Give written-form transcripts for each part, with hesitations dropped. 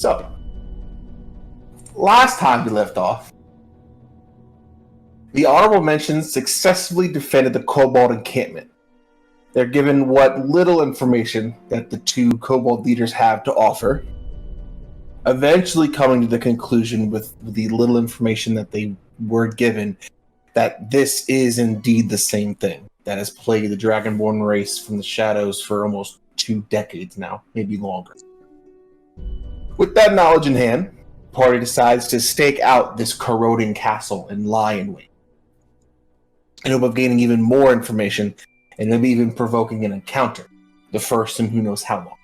So, last time we left off, the Honorable Mentions successfully defended the Kobold encampment. They're given what little information that the two Kobold leaders have to offer, eventually coming to the conclusion with the little information that they were given that this is indeed the same thing that has plagued the Dragonborn race from the shadows for almost 2 decades now, maybe longer. With that knowledge in hand, the party decides to stake out this corroding castle and lie in wait, in hope of gaining even more information and maybe even provoking an encounter, the first in who knows how long.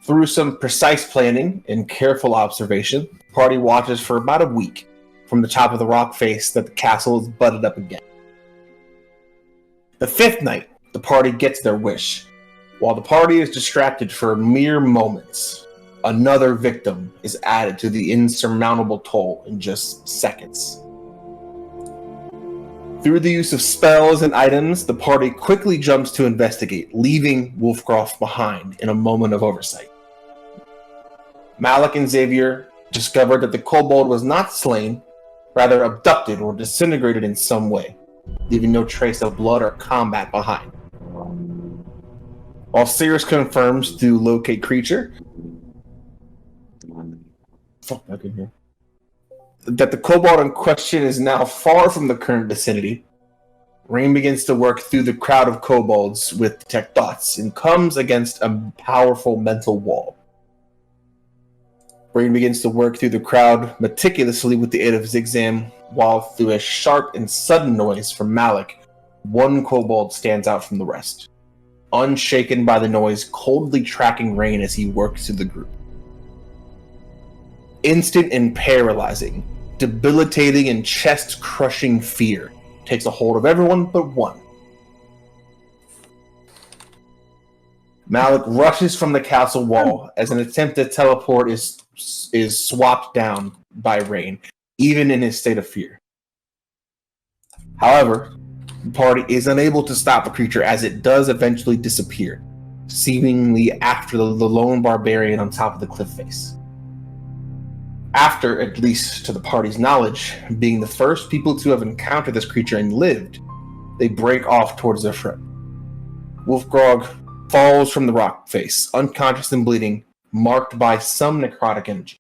Through some precise planning and careful observation, the party watches for about a week from the top of the rock face that the castle is butted up again. The 5th night, the party gets their wish. While the party is distracted for mere moments, another victim is added to the insurmountable toll in just seconds. Through the use of spells and items, the party quickly jumps to investigate, leaving Wolfcroft behind in a moment of oversight. Malik and Xavier discovered that the kobold was not slain, rather abducted or disintegrated in some way, leaving no trace of blood or combat behind. While Cirrus confirms to locate creature that the kobold in question is now far from the current vicinity, Rain begins to work through the crowd of kobolds with detect thoughts and comes against a powerful mental wall. Rain begins to work through the crowd meticulously with the aid of Zigzam, while through a sharp and sudden noise from Malik, one kobold stands out from the rest, unshaken by the noise, coldly tracking Rain as he works through the group. Instant and paralyzing, debilitating and chest-crushing fear takes a hold of everyone but one. Malik rushes from the castle wall as an attempt to teleport is swapped down by Rain, even in his state of fear. However, the party is unable to stop the creature as it does eventually disappear, seemingly after the lone barbarian on top of the cliff face. After, at least to the party's knowledge, being the first people to have encountered this creature and lived, they break off towards their friend. Wolfgrog falls from the rock face, unconscious and bleeding, marked by some necrotic energy.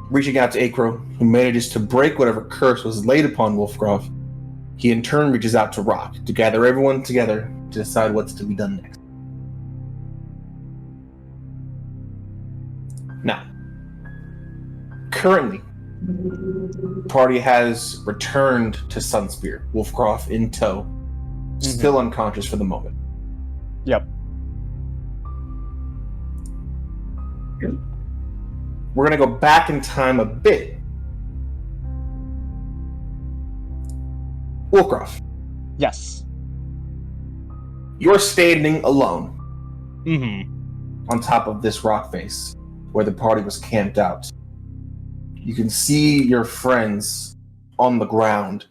Reaching out to Acro, who manages to break whatever curse was laid upon Wolfgrog, he in turn reaches out to Rock to gather everyone together to decide what's to be done next. Now, currently, the party has returned to Sunspear, Wolfcroft in tow, still unconscious for the moment. Yep. We're going to go back in time a bit. Wolfcroft. Yes. You're standing alone Mm-hmm. on top of this rock face where the party was camped out. You can see your friends on the ground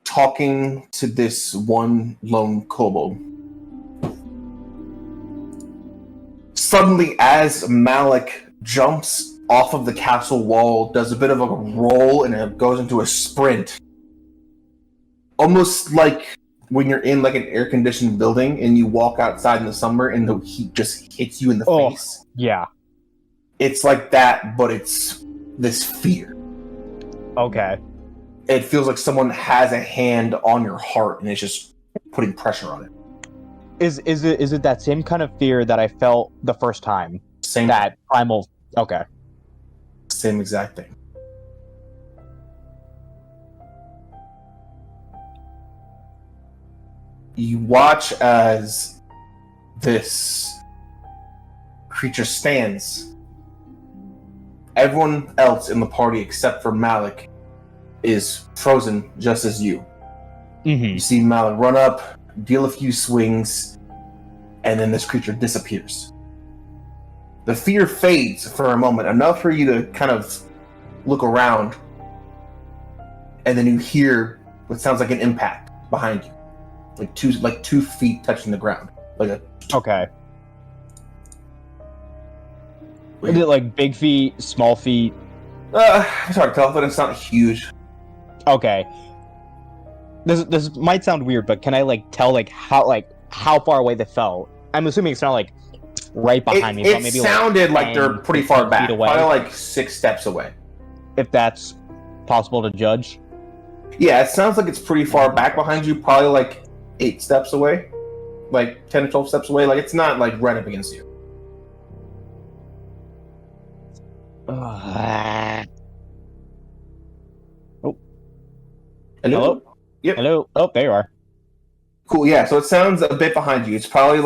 talking to this one lone kobold. Suddenly, as Malik jumps off of the castle wall, does a bit of a roll, and it goes into a sprint. Almost like when you're in like an air-conditioned building and you walk outside in the summer and the heat just hits you in the face. Yeah. It's like that, but it's this fear. Okay. It feels like someone has a hand on your heart and it's just putting pressure on it. Is it that same kind of fear that I felt the first time? Same. That primal. Okay. Same exact thing. You watch as this creature stands. Everyone else in the party except for Malik is frozen just as you. Mm-hmm. You see Malik run up, deal a few swings, and then this creature disappears. The fear fades for a moment, enough for you to kind of look around, and then you hear what sounds like an impact behind you. Like 2 feet touching the ground. Okay. Is it like big feet, small feet? It's hard to tell, but it's not huge. Okay. This might sound weird, but can I tell how far away they fell? I'm assuming it's not right behind me, but It maybe sounded like 10, they're pretty far 15 back, feet away. probably 6 steps away. If that's possible to judge. Yeah, it sounds like it's pretty far back behind you, probably 8 steps away, 10 or 12 steps away. It's not right up against you. Hello? Yep. Hello? Oh, there you are. Cool. Yeah. So it sounds a bit behind you. It's probably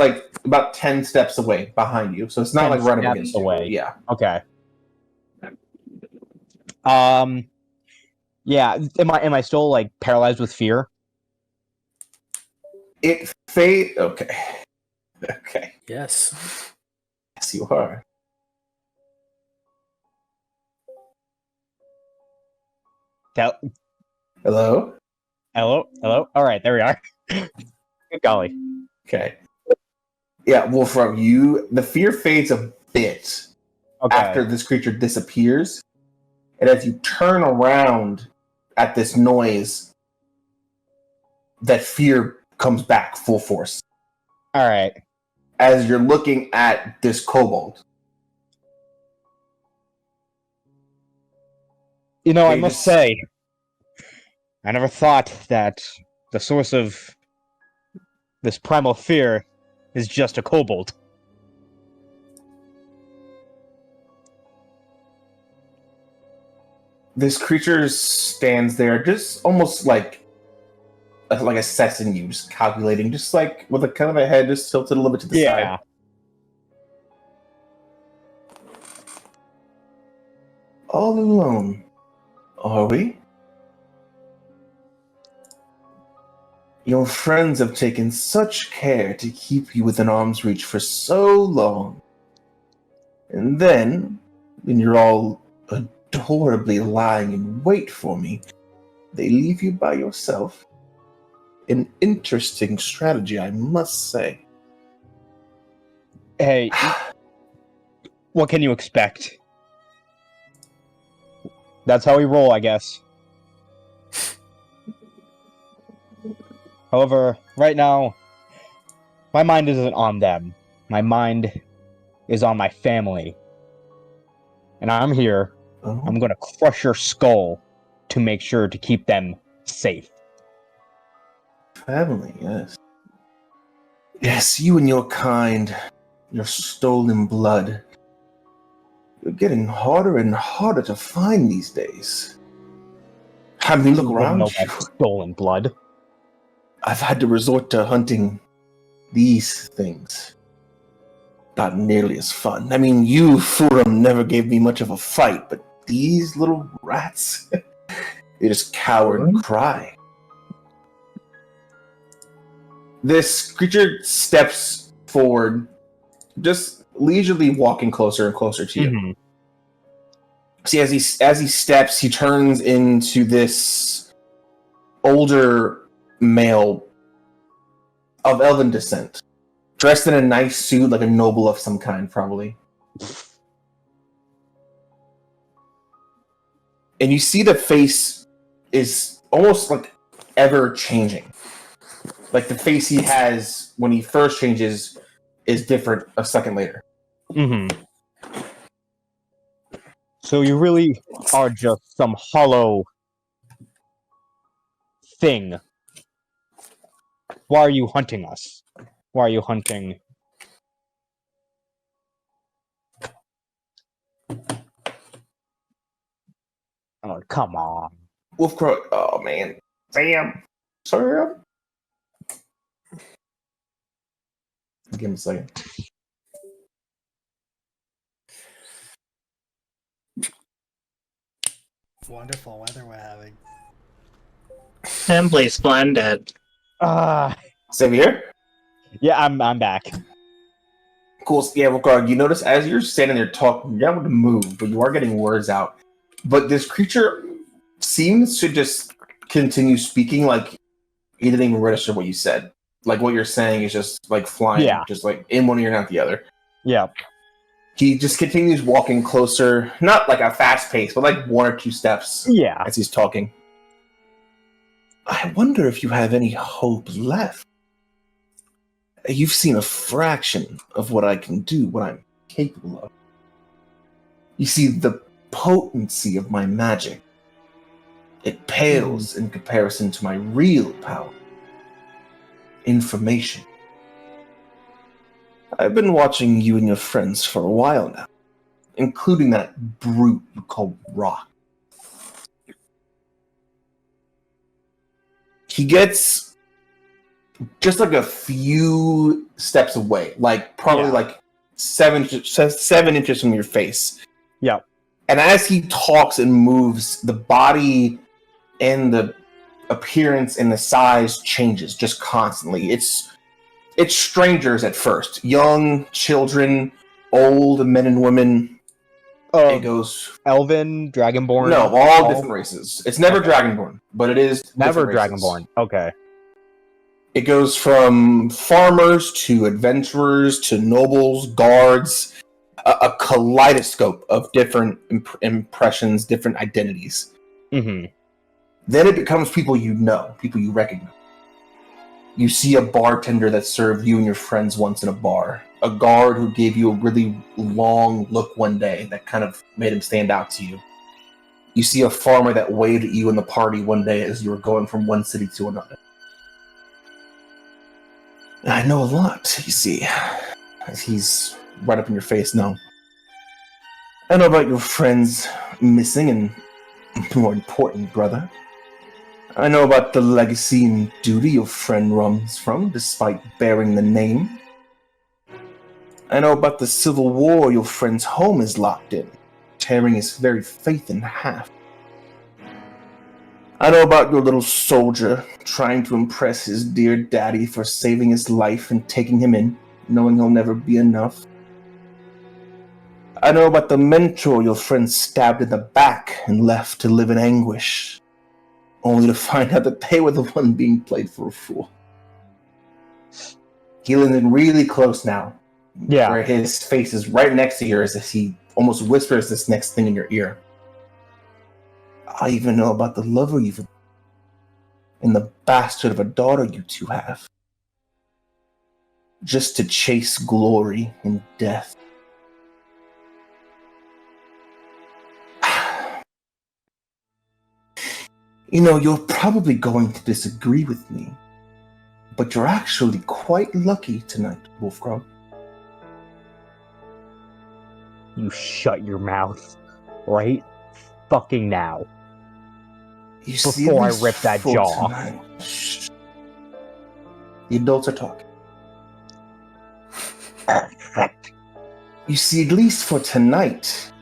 about 10 steps away behind you. So it's not 10 right up steps against away. you. Yeah. Okay. Yeah. Am I still paralyzed with fear? It fade. Okay. Okay. Yes. Yes, you are. Hello. Hello? Hello? All right, there we are. Good golly. Okay. Yeah, Wolfram, the fear fades a bit Okay. after this creature disappears, and as you turn around at this noise, that fear comes back full force. All right. As you're looking at this kobold. I must say, I never thought that the source of this primal fear is just a kobold. This creature stands there, just almost like assessing you, just calculating, just with a kind of a head just tilted a little bit to the side. All alone, are we? Your friends have taken such care to keep you within arm's reach for so long. And then, when you're all adorably lying in wait for me, they leave you by yourself. An interesting strategy, I must say. Hey, what can you expect? That's how we roll, I guess. However, right now, my mind isn't on them. My mind is on my family. And I'm here. Oh. I'm gonna crush your skull to make sure to keep them safe. Family, yes. Yes, you and your kind, your stolen blood. You're getting harder and harder to find these days. I mean, look You around wouldn't know you. about stolen blood. I've had to resort to hunting these things. Not nearly as fun. I mean, you, Furum, never gave me much of a fight, but these little rats, they just cower and cry. This creature steps forward, just leisurely walking closer and closer to you. Mm-hmm. See, as he steps, he turns into this older male of elven descent, dressed in a nice suit, like a noble of some kind, probably. And you see the face is almost ever changing. Like the face he has when he first changes is different a second later. Mm-hmm. So you really are just some hollow thing. Why are you hunting us? Why are you hunting? Oh, come on. Wolfcrow, oh man. Sam. Sorry. Give him a second. Wonderful weather we're having. Simply splendid. Same here? Yeah, I'm back. Cool. Yeah, Wolfcrow, you notice as you're standing there talking, you're able to move, but you are getting words out. But this creature seems to just continue speaking like he didn't even register what you said. Like what you're saying is just flying, just in one ear and out the other. Yeah. He just continues walking closer, not like a fast pace, but like 1 or 2 steps Yeah. as he's talking. I wonder if you have any hope left. You've seen a fraction of what I can do, what I'm capable of. You see, the potency of my magic, it pales in comparison to my real power. Information. I've been watching you and your friends for a while now, including that brute you call Rock. He gets just like a few steps away, like probably like 7 inches from your face. Yeah. And as he talks and moves, the body and the appearance and the size changes just constantly. It's strangers at first, young, children, old men and women. It goes Elven, Dragonborn. no, all different races. It's never Dragonborn, but it is Never different races. Dragonborn. Okay. It goes from farmers to adventurers to nobles, guards, a kaleidoscope of different impressions, different identities. Mm-hmm. Then it becomes people you know, people you recognize. You see a bartender that served you and your friends once in a bar. A guard who gave you a really long look one day that kind of made him stand out to you. You see a farmer that waved at you in the party one day as you were going from one city to another. I know a lot, you see. As he's right up in your face now. I know about your friends missing and, more important, brother. I know about the legacy and duty your friend runs from, despite bearing the name. I know about the civil war your friend's home is locked in, tearing his very faith in half. I know about your little soldier trying to impress his dear daddy for saving his life and taking him in, knowing he'll never be enough. I know about the mentor your friend stabbed in the back and left to live in anguish, only to find out that they were the one being played for a fool. He leans in really close now, where his face is right next to yours as he almost whispers this next thing in your ear. I even know about the lover you've and the bastard of a daughter you two have. Just to chase glory and death. You know, you're probably going to disagree with me, but you're actually quite lucky tonight, Wolfgrove. You shut your mouth right fucking now. You Before I rip that jaw off. Shh. The adults are talking. You see, at least for tonight,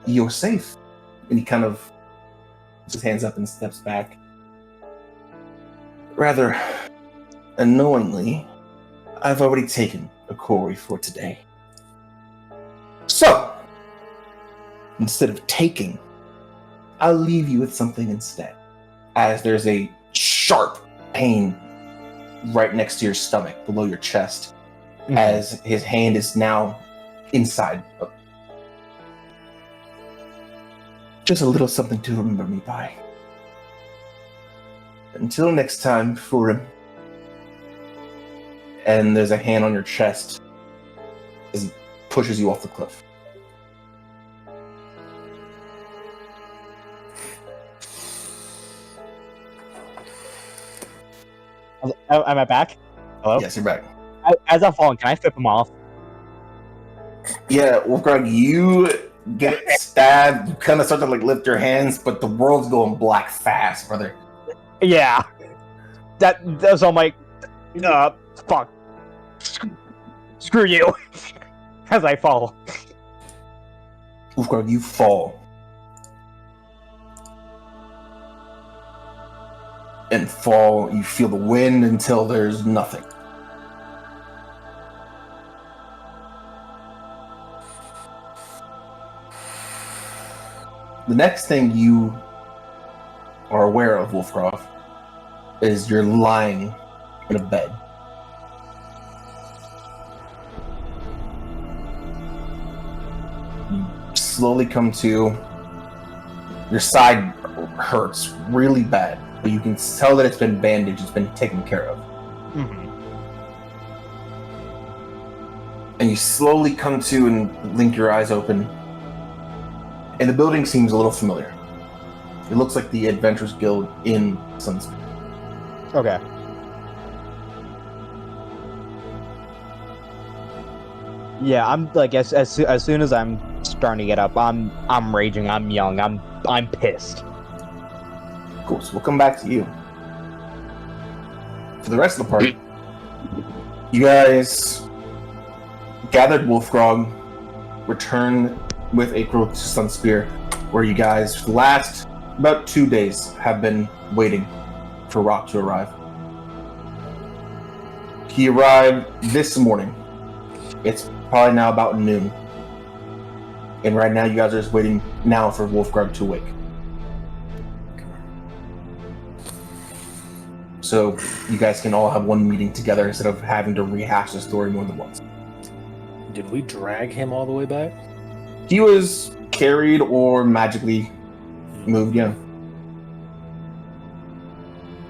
you're safe. And he kind of puts his hands up and steps back. Rather annoyingly, I've already taken a quarry for today. So, instead of taking, I'll leave you with something instead. As there's a sharp pain right next to your stomach, below your chest, as his hand is now inside. Just a little something to remember me by. Until next time, Furim. And there's a hand on your chest as he pushes you off the cliff. Am I back? Hello? Yes, you're back. As I'm falling, can I flip him off? Yeah, Wolfgang, you get stabbed. You kind of start to like lift your hands, but the world's going black fast, brother. Yeah. That's all my... fuck. Screw you. As I fall. Wolfgang, you fall. And fall, you feel the wind until there's nothing. The next thing you are aware of, Wolfgrove, is you're lying in a bed. slowly come to. Your side hurts really bad, but you can tell that it's been bandaged, it's been taken care of. Mm-hmm. And you slowly come to and blink your eyes open. And the building seems a little familiar. It looks like the Adventurers Guild in Sunspear. Okay. Yeah, I'm like as soon as I'm starting to get up, I'm raging. I'm young. I'm pissed. Cool. So we'll come back to you. For the rest of the party, you guys gathered Wolfgrog, returned with Acro to Sunspear, where you guys, for the last about 2 days, have been waiting for Rock to arrive. He arrived this morning. It's probably now about noon. And right now you guys are just waiting now for Wolfgrog to wake. So you guys can all have one meeting together instead of having to rehash the story more than once. Did we drag him all the way back? He was carried or magically moved, yeah.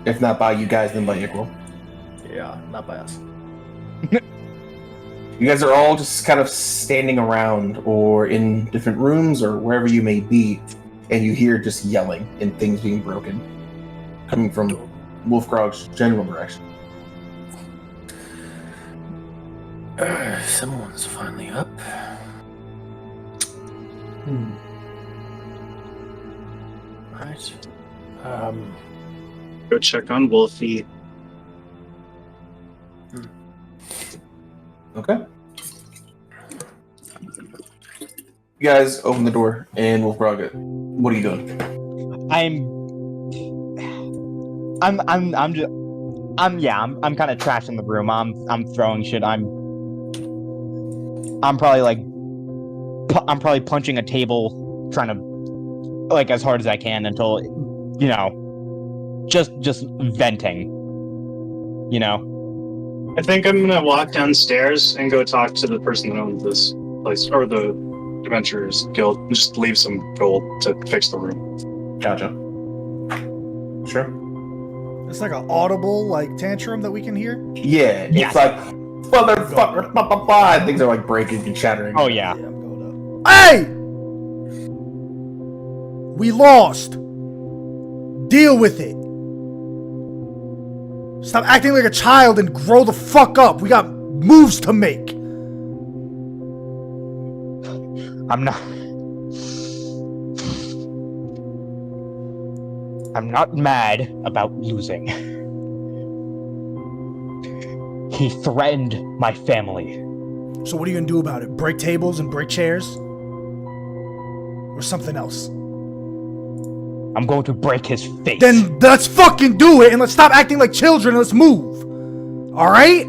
If not by you guys, then by Iqbal. Yeah, not by us. You guys are all just kind of standing around or in different rooms or wherever you may be, and you hear just yelling and things being broken coming from Wolfgrog's general direction. Someone's finally up. Right. Go check on Wolfie. Okay. You guys open the door, and Wolfgrog, what are you doing? I'm kind of trashing the room. I'm throwing shit. I'm probably punching a table, trying to like as hard as I can until just venting. I think I'm gonna walk downstairs and go talk to the person that owns this place, or the Adventurers Guild, and just leave some gold to fix the room. Gotcha. Sure. It's like an audible like tantrum that we can hear. Yeah, it's Yes. like, motherfucker, blah, blah, blah, and things are like breaking and shattering. Oh yeah. Yeah, I'm going up. Hey! We lost. Deal with it. Stop acting like a child and grow the fuck up. We got moves to make. I'm not mad about losing. He threatened my family. So what are you gonna do about it? Break tables and break chairs? Or something else? I'm going to break his face. Then let's fucking do it and let's stop acting like children and let's move. Alright?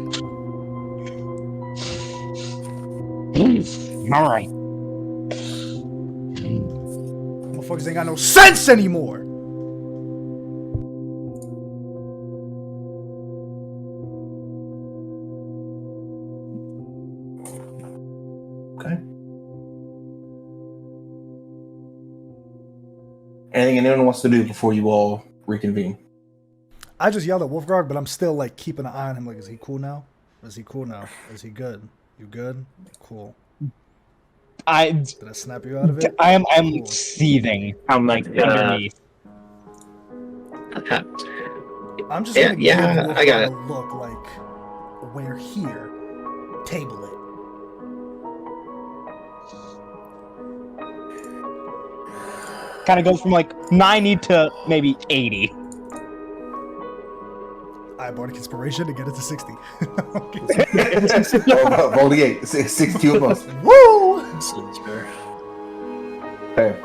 Alright. Motherfuckers ain't got no sense anymore. Okay. Anything anyone wants to do before you all reconvene? I just yelled at Wolfgrog, but I'm still like keeping an eye on him. Like, is he cool now? Is he cool now? Is he good? You good? Cool. Did I snap you out of it? I'm Cool. seething. I'm like, Underneath. I'm just gonna give Wolfgrog I got it. a look like we're here. Table it. Kind of goes from like 90 to maybe 80. I bought a inspiration to get it to 60. Roll the 8. 62 of us. Woo! Okay.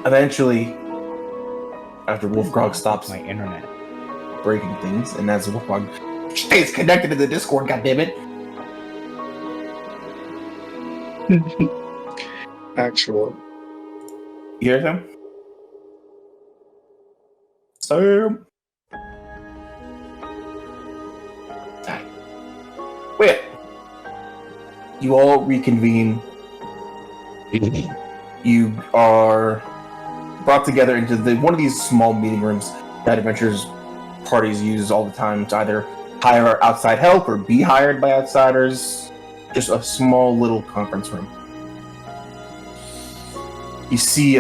Eventually, after Wolfgrog stops My internet. breaking things, and as Wolfgrog stays connected to the Discord, goddammit. actual. You hear him? Sam. Hi. Wait. You all reconvene You are brought together into one of these small meeting rooms that adventures parties use all the time to either hire outside help or be hired by outsiders. Just a small little conference room. You see,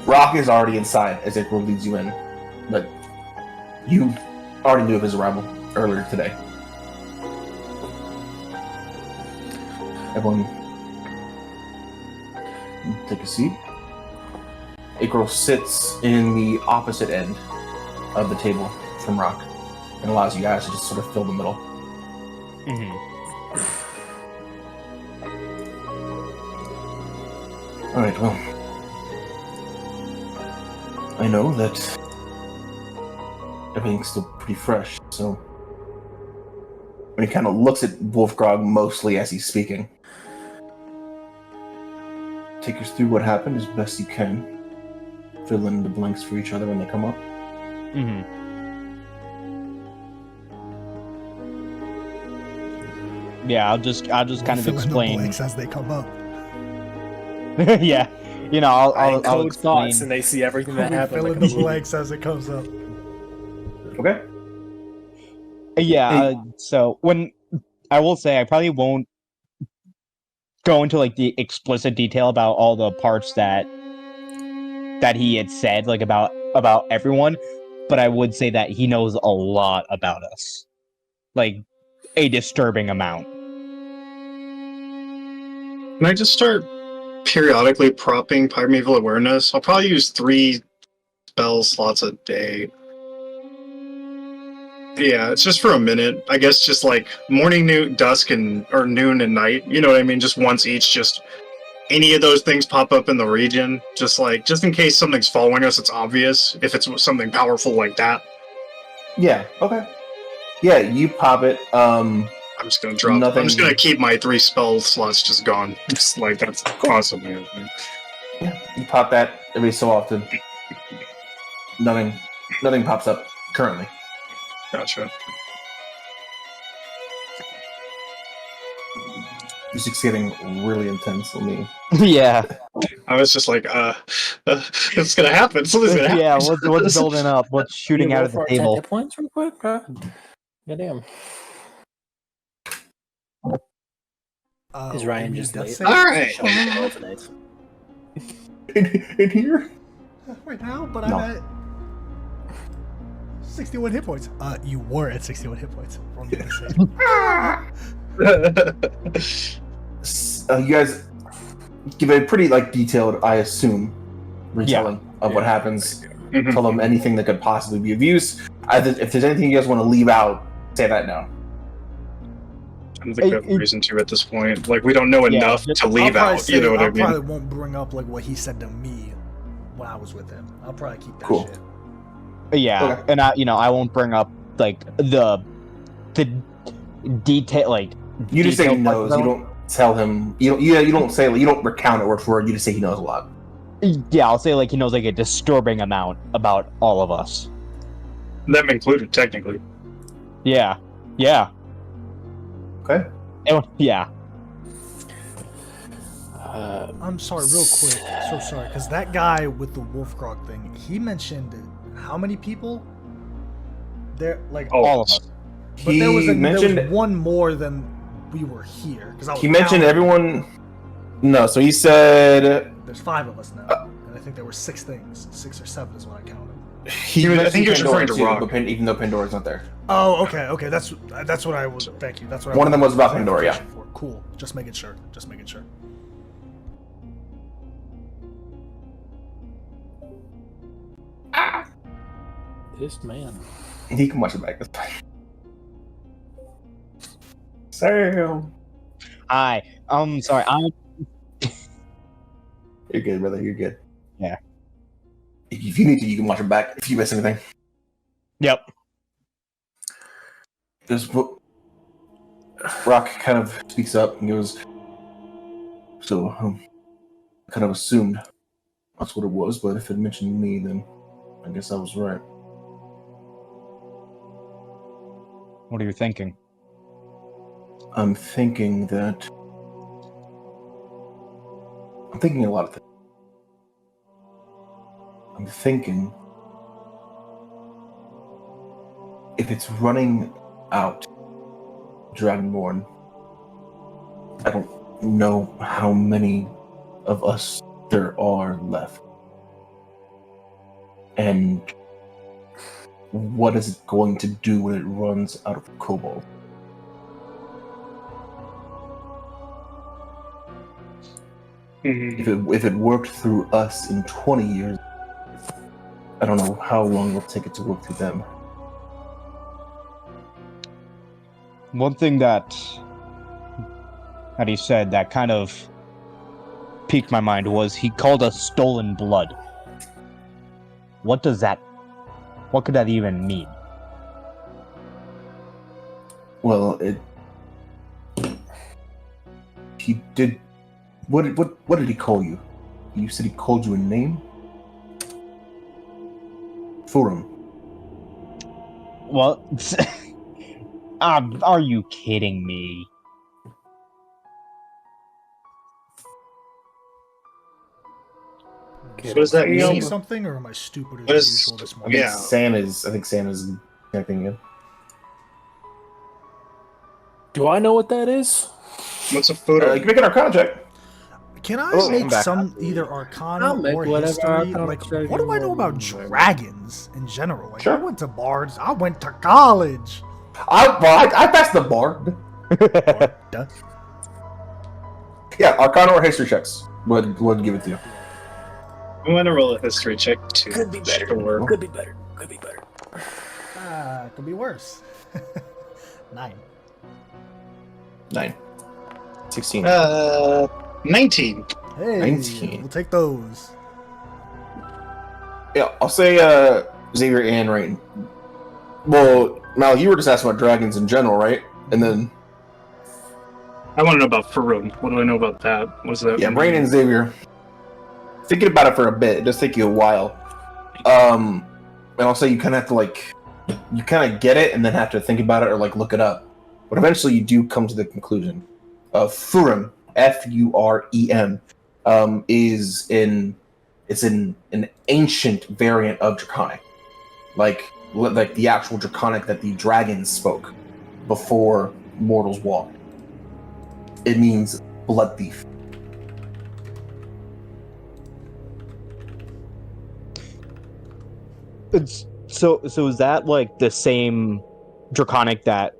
Rock is already inside as April leads you in, but you already knew of his arrival earlier today. Everyone, take a seat. April sits in the opposite end of the table from Rock and allows you guys to just sort of fill the middle. Mm-hmm. Alright, well, I know that everything's still pretty fresh, so when he kind of looks at Wolfgrog mostly as he's speaking, take us through what happened as best you can. Fill in the blanks for each other when they come up. Mm-hmm. Yeah, I'll just kind of Fill in the explain. blanks as they come up. Yeah, you know, I'll code explain. thoughts, and they see everything that We happened. fill Like in a the movie. blanks as it comes up. Okay. Yeah, Hey. so when I will say, I probably won't go into like the explicit detail about all the parts that he had said, like about everyone, but I would say that he knows a lot about us, like a disturbing amount. Can I just start periodically propping Primeval Awareness? I'll probably use 3 spell slots a day. Yeah, it's just for a minute. I guess just like morning, noon, dusk, or noon and night. You know what I mean? Just once each. Just any of those things pop up in the region. Just in case something's following us, it's obvious. If it's something powerful like that, Yeah, okay. Yeah, you pop it. I'm just gonna drop. Nothing- I'm just gonna keep my 3 spell slots just gone. Just like that's constantly happening. Yeah, you pop that every so often. Nothing pops up currently. Gotcha. Music's getting really intense on me. Yeah, I was just like, it's gonna happen. Something's gonna happen. yeah. What's building up? What's shooting out of the table? Hit points real quick. Goddamn. Is Ryan we just need late? death save? Alright. Showing the alternates. In here? Right now, but No. I'm at 61 hit points. You were at 61 hit points. Roll me the save. You guys give a pretty detailed, I assume, retelling of what happens. Mhm. Tell them anything that could possibly be of use. If there's anything you guys want to leave out, say that now. I don't think we have a reason to at this point. Like, we don't know Yeah, enough just- to leave I'll out. You know what I mean? probably won't bring up what he said to me when I was with him. I'll probably keep that Cool. shit. Yeah, Okay. and I won't bring up like the detail You just say he detailed knows. parts You don't tell him. You don't say. You don't recount it word for word. You just say he knows a lot. Yeah, I'll say he knows a disturbing amount about all of us. Them included, technically. Yeah. Okay. Yeah. I'm sorry, real quick. So sorry, because that guy with the Wolfgrog thing, he mentioned how many people? There, All of us. but He there was mentioned. one more than we were here. Because He mentioned everyone. No, so he said There's 5 of us now, and I think there were 6 things. 6 or 7 is what I counted. he. I mentioned think he was Pandora referring to too, Rock. but even though Pandora's not there. Oh, okay. That's what I was. Thank you. That's what One I of them was about Pandora, yeah. For. Cool. Just making sure. This man. He can watch it back. That's fine. Sam. Hi. Sorry. You're good, brother. You're good. Yeah. If you need to, you can watch it back if you miss anything. Yep. Rock kind of speaks up and goes, so, I kind of assumed that's what it was, but if it mentioned me, then I guess I was right. What are you thinking? I'm thinking that thinking a lot of things. I'm thinking if it's running out, Dragonborn, I don't know how many of us there are left. And what is it going to do when it runs out of kobold? If it worked through us in 20 years, I don't know how long it'll take it to work through them. One thing that he said that kind of piqued my mind was he called us stolen blood. What could that even mean? Well, he did. What did he call you? You said he called you a name? Furum. Well, are you kidding me? What does that Did you say mean? something, or am I stupider What than is- usual this I morning? think Yeah. Sam is connecting you. Do I know what that is? What's a photo? You can make an Arcana check. Can I Oh, make I'm back. some either Arcana I'll make or whatever history? Arcana Like, check what do I know you about want. dragons in general? Like, Sure. I went to bards. I went to college. I passed the bar. Duh. Yeah, Arcana or history checks would give it to you. I'm gonna roll a history check too. Could be better. Sure. Could be better. Could be better. Could be worse. 9. 9. 16. 19. Hey, 19. we'll take those. Yeah, I'll say Xavier and Rain. Well, Mal, you were just asking about dragons in general, right? And then I want to know about Faroon. What do I know about that? What's that? yeah, mean? Rain and Xavier. Thinking about it for a bit, it does take you a while. And I'll say you kind of have to you kind of get it and then have to think about it or look it up. But eventually you do come to the conclusion of Furum, F-U-R-E-M, it's an ancient variant of Draconic. Like the actual Draconic that the dragons spoke before mortals walked. It means blood thief. So is that like the same Draconic that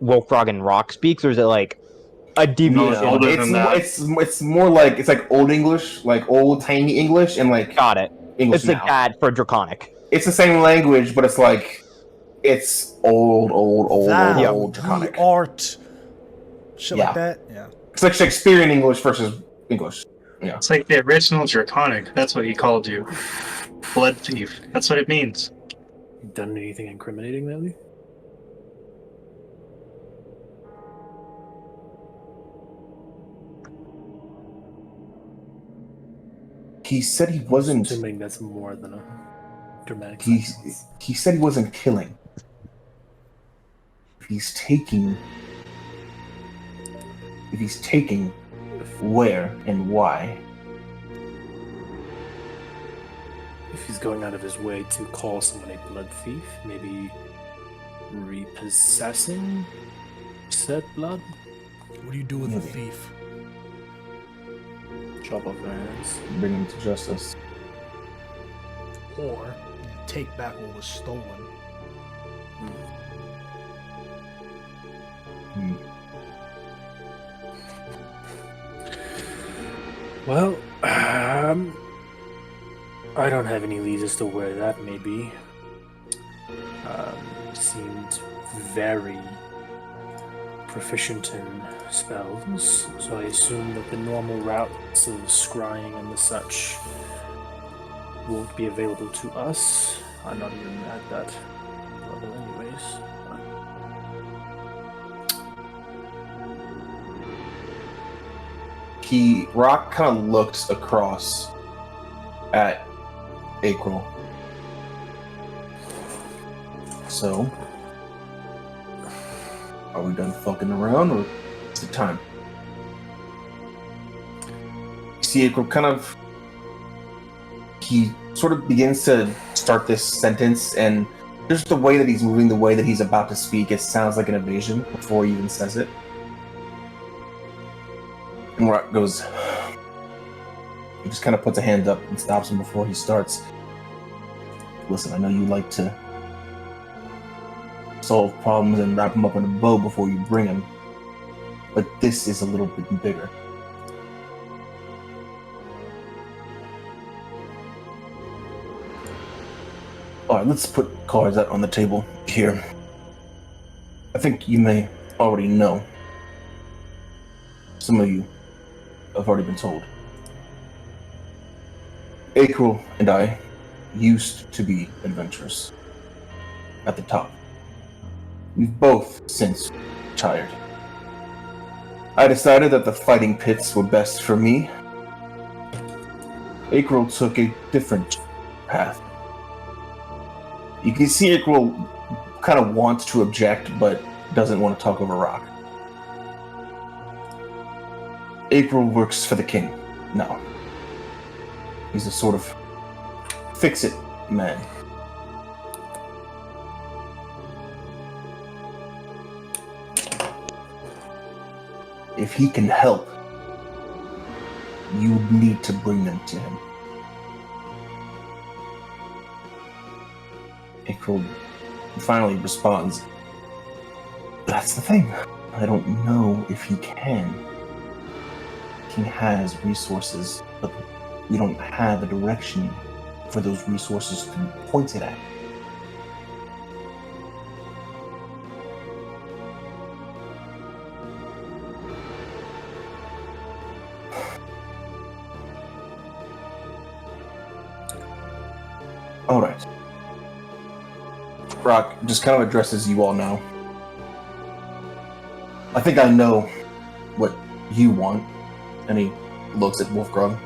Wolfrog and Rock speaks, or is it like a deviation? No, older than that. It's more like it's like Old English, like old tiny English, and like Got it. English It's like now. that for Draconic. It's the same language, but it's like it's old The Draconic. art. Shit Yeah. like that. Yeah. It's like Shakespearean English versus English. Yeah. It's like the original Draconic. That's what he called you. Blood thief. That's what it means. You done anything incriminating lately? He said he wasn't. Assuming that's more than a dramatic. He sentence. he said he wasn't killing. If he's taking, where and why? If he's going out of his way to call someone a blood thief, maybe repossessing said blood, What do you do with a thief? chop off their hands. Bring him to justice. Or you take back what was stolen? Hmm. Well, I don't have any leads as to where that may be. Seemed very proficient in spells, so I assume that the normal routes of scrying and the such won't be available to us. I'm not even at that level anyways. Rock kind of looked across at April. So, are we done fucking around, or is it time? You see April he sort of begins to start this sentence, and just the way that he's moving, the way that he's about to speak, it sounds like an evasion before he even says it. And Rock goes, he just kind of puts a hand up and stops him before he starts. Listen, I know you like to solve problems and wrap them up in a bow before you bring them, but this is a little bit bigger. Alright, let's put cards out on the table here. I think you may already know. Some of you have already been told. Akril and I used to be adventurers. At the top. We've both since retired. I decided that the fighting pits were best for me. Akril took a different path. You can see Akril kind of wants to object, but doesn't want to talk over Rock. Akril works for the king now. He's a sort of fix-it man. If he can help, you need to bring them to him. Akril finally responds, that's the thing. I don't know if he can. He has resources, but we don't have a direction for those resources to be pointed at. All right. Rock just kind of addresses you all now. I think I know what you want. And he looks at Wolfgrog.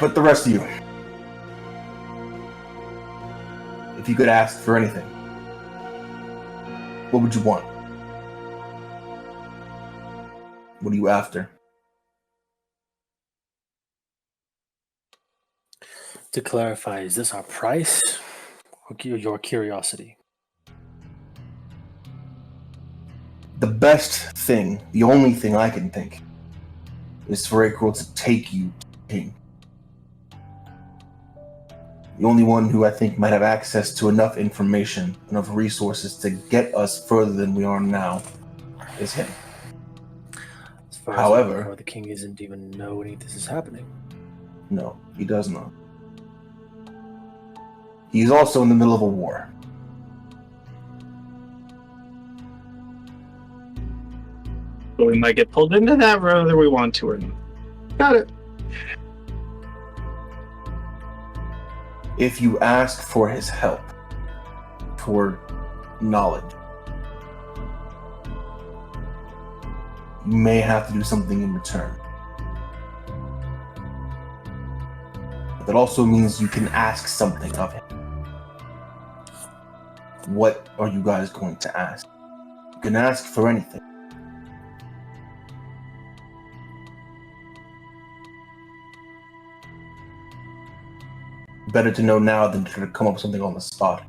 But the rest of you, if you could ask for anything, what would you want? What are you after? To clarify, is this our price or your curiosity? The best thing, the only thing I can think, is for Akril to take you to the king. The only one who I think might have access to enough information, enough resources to get us further than we are now, is him. As far However, as I know, the king isn't even know any of this is happening. No, he does not. He's also in the middle of a war. But we might get pulled into that whether we want to or not. Got it. If you ask for his help, for knowledge, you may have to do something in return. But that also means you can ask something of him. What are you guys going to ask? You can ask for anything. Better to know now than to come up with something on the spot.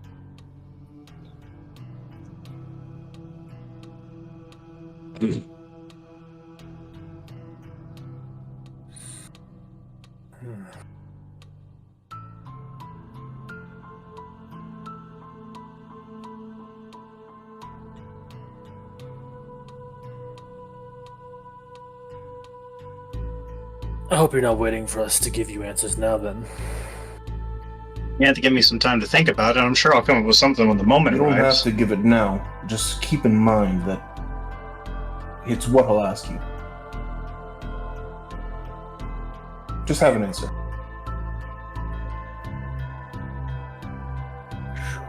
I hope you're not waiting for us to give you answers now, then. You have to give me some time to think about it. I'm sure I'll come up with something when the moment You don't have arrives. to give it now. Just keep in mind that it's what he'll ask you. Just have an answer. Sure.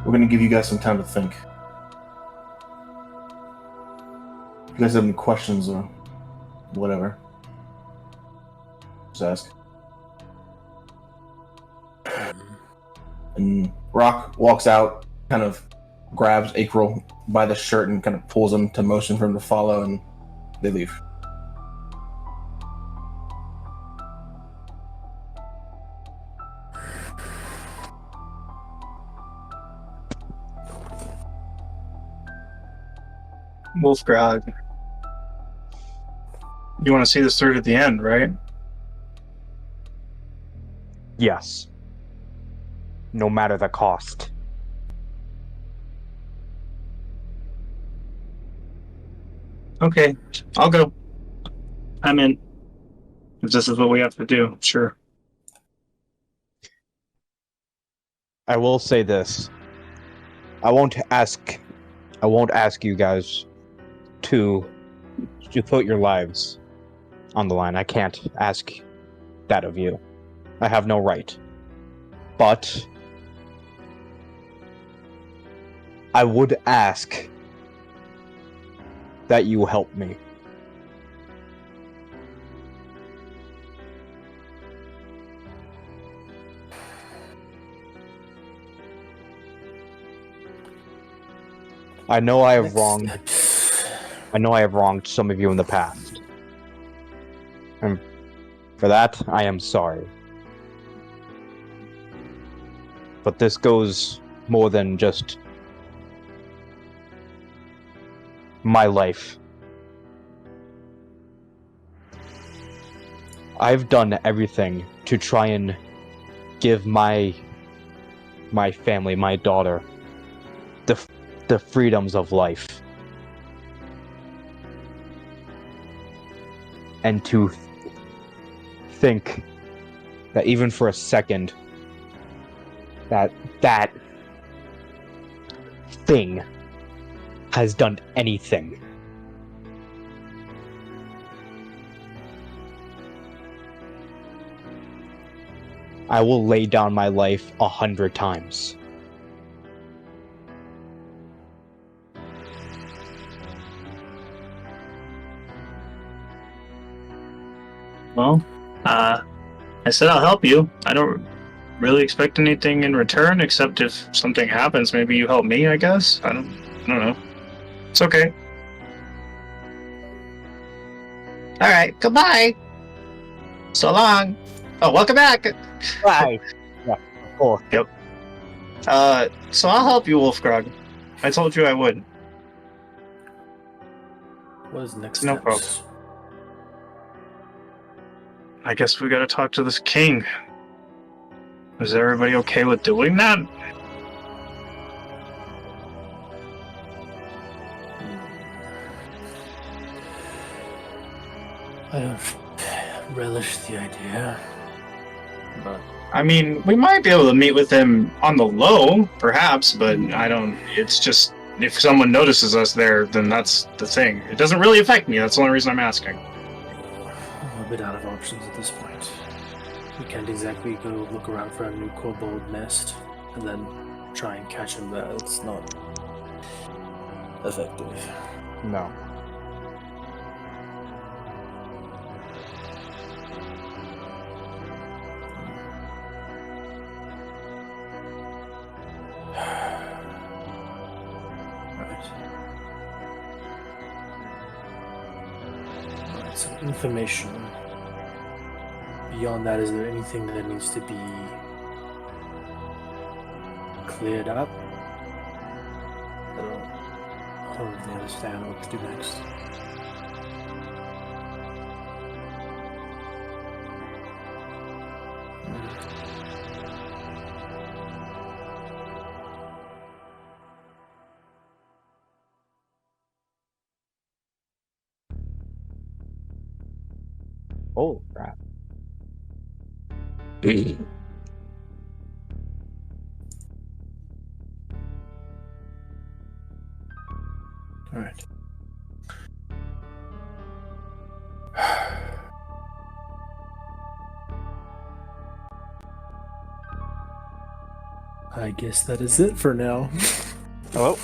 We're gonna give you guys some time to think. If you guys have any questions or whatever, just ask. And Rock walks out, kind of grabs April by the shirt and kind of pulls him to motion for him to follow, and they leave. Wolfgrog, you want to see this through to the end, right? Yes. No matter the cost. Okay, I'll go. I'm in. If this is what we have to do, sure. I will say this. I won't ask you guys to put your lives on the line. I can't ask that of you. I have no right. But I would ask that you help me. I know I have wronged some of you in the past. And for that, I am sorry. But this goes more than just my life. I've done everything to try and give my family, my daughter, the freedoms of life. And to think that even for a second that thing has done anything. I will lay down my life 100 times. Well, I said I'll help you. I don't really expect anything in return, except if something happens, maybe you help me, I guess? I don't know. It's okay. Alright, goodbye! So long! Oh, welcome back! Right. Yeah, of course. Yep. So I'll help you, Wolfgrog. I told you I would. What is next? No steps? problem. I guess we gotta talk to this king. Is everybody okay with doing that? I don't relish the idea, but I mean, we might be able to meet with him on the low, perhaps, but I don't... It's just, if someone notices us there, then that's the thing. It doesn't really affect me, that's the only reason I'm asking. I'm a bit out of options at this point. We can't exactly go look around for a new kobold nest and then try and catch him there. It's not effective. No. Alright, some information. Beyond that, is there anything that needs to be cleared up? I don't really understand what to do next. Oh, crap. Alright. I guess that is it for now. Hello?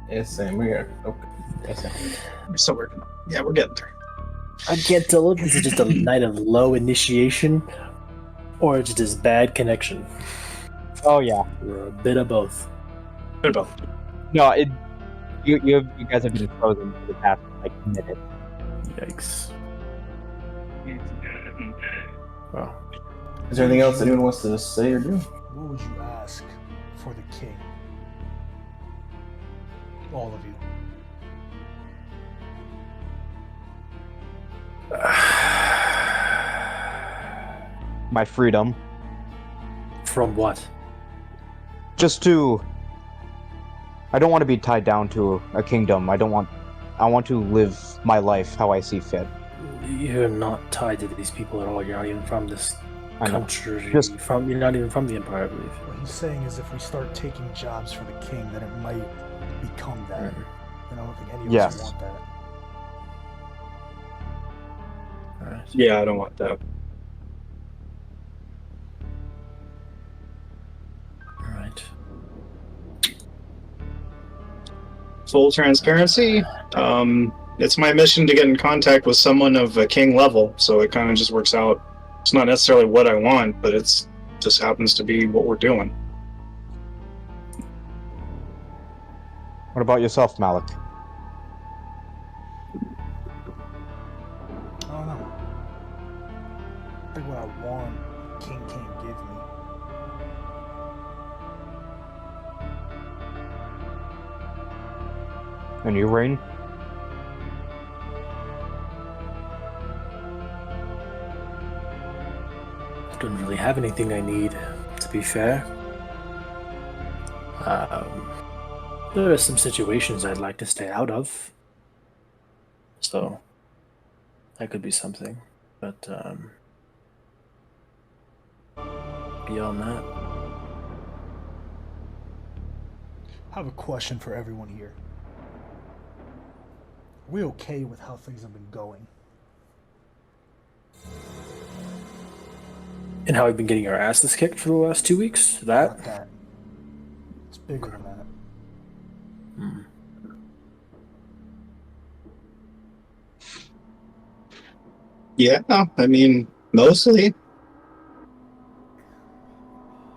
Yes, same here. Okay. Yes, same. We're still working. Yeah, we're getting there. I can't tell if this is just a night of low initiation or just a bad connection. Oh, yeah. Or a bit of both. About No, you guys have been frozen for the past like minute. yikes. Well, Is there anything else anyone wants to say or do? What would you ask for the king? All of you. My freedom. from what? Just to. I don't want to be tied down to a kingdom. I want to live my life how I see fit. You're not tied to these people at all. You're not even from this I know. country. Just- You're not even from the Empire, I believe. What he's saying is if we start taking jobs for the king, then it might become that. Right. And I don't think any of Yes. us want that. Alright. Yeah, I don't want that. Alright. Full transparency. It's my mission to get in contact with someone of a king level, so it kind of just works out. It's not necessarily what I want, but it's just happens to be what we're doing. What about yourself, Malik? I don't know. I think what I want, king can't give me. And you, Rain? I don't really have anything I need, to be fair. There are some situations I'd like to stay out of. So, that could be something. But, beyond that, I have a question for everyone here. Are we okay with how things have been going? and how we've been getting our asses kicked for the last 2 weeks. Not that. It's bigger than that. Yeah, I mean, mostly.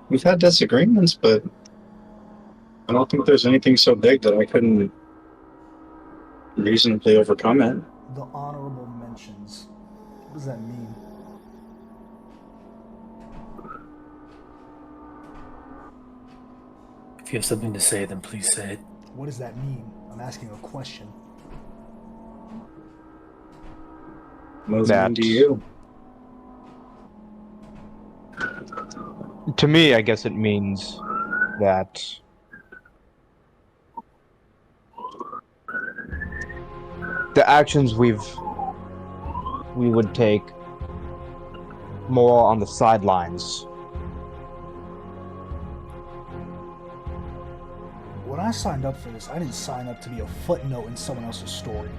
We've had disagreements, but I don't think there's anything so big that I couldn't reasonably overcome it. The honorable mentions. What does that mean? If you have something to say, then please say it. What does that mean? I'm asking a question. Mostly to you. To me, I guess it means that the actions we would take more on the sidelines. When I signed up for this, I didn't sign up to be a footnote in someone else's story.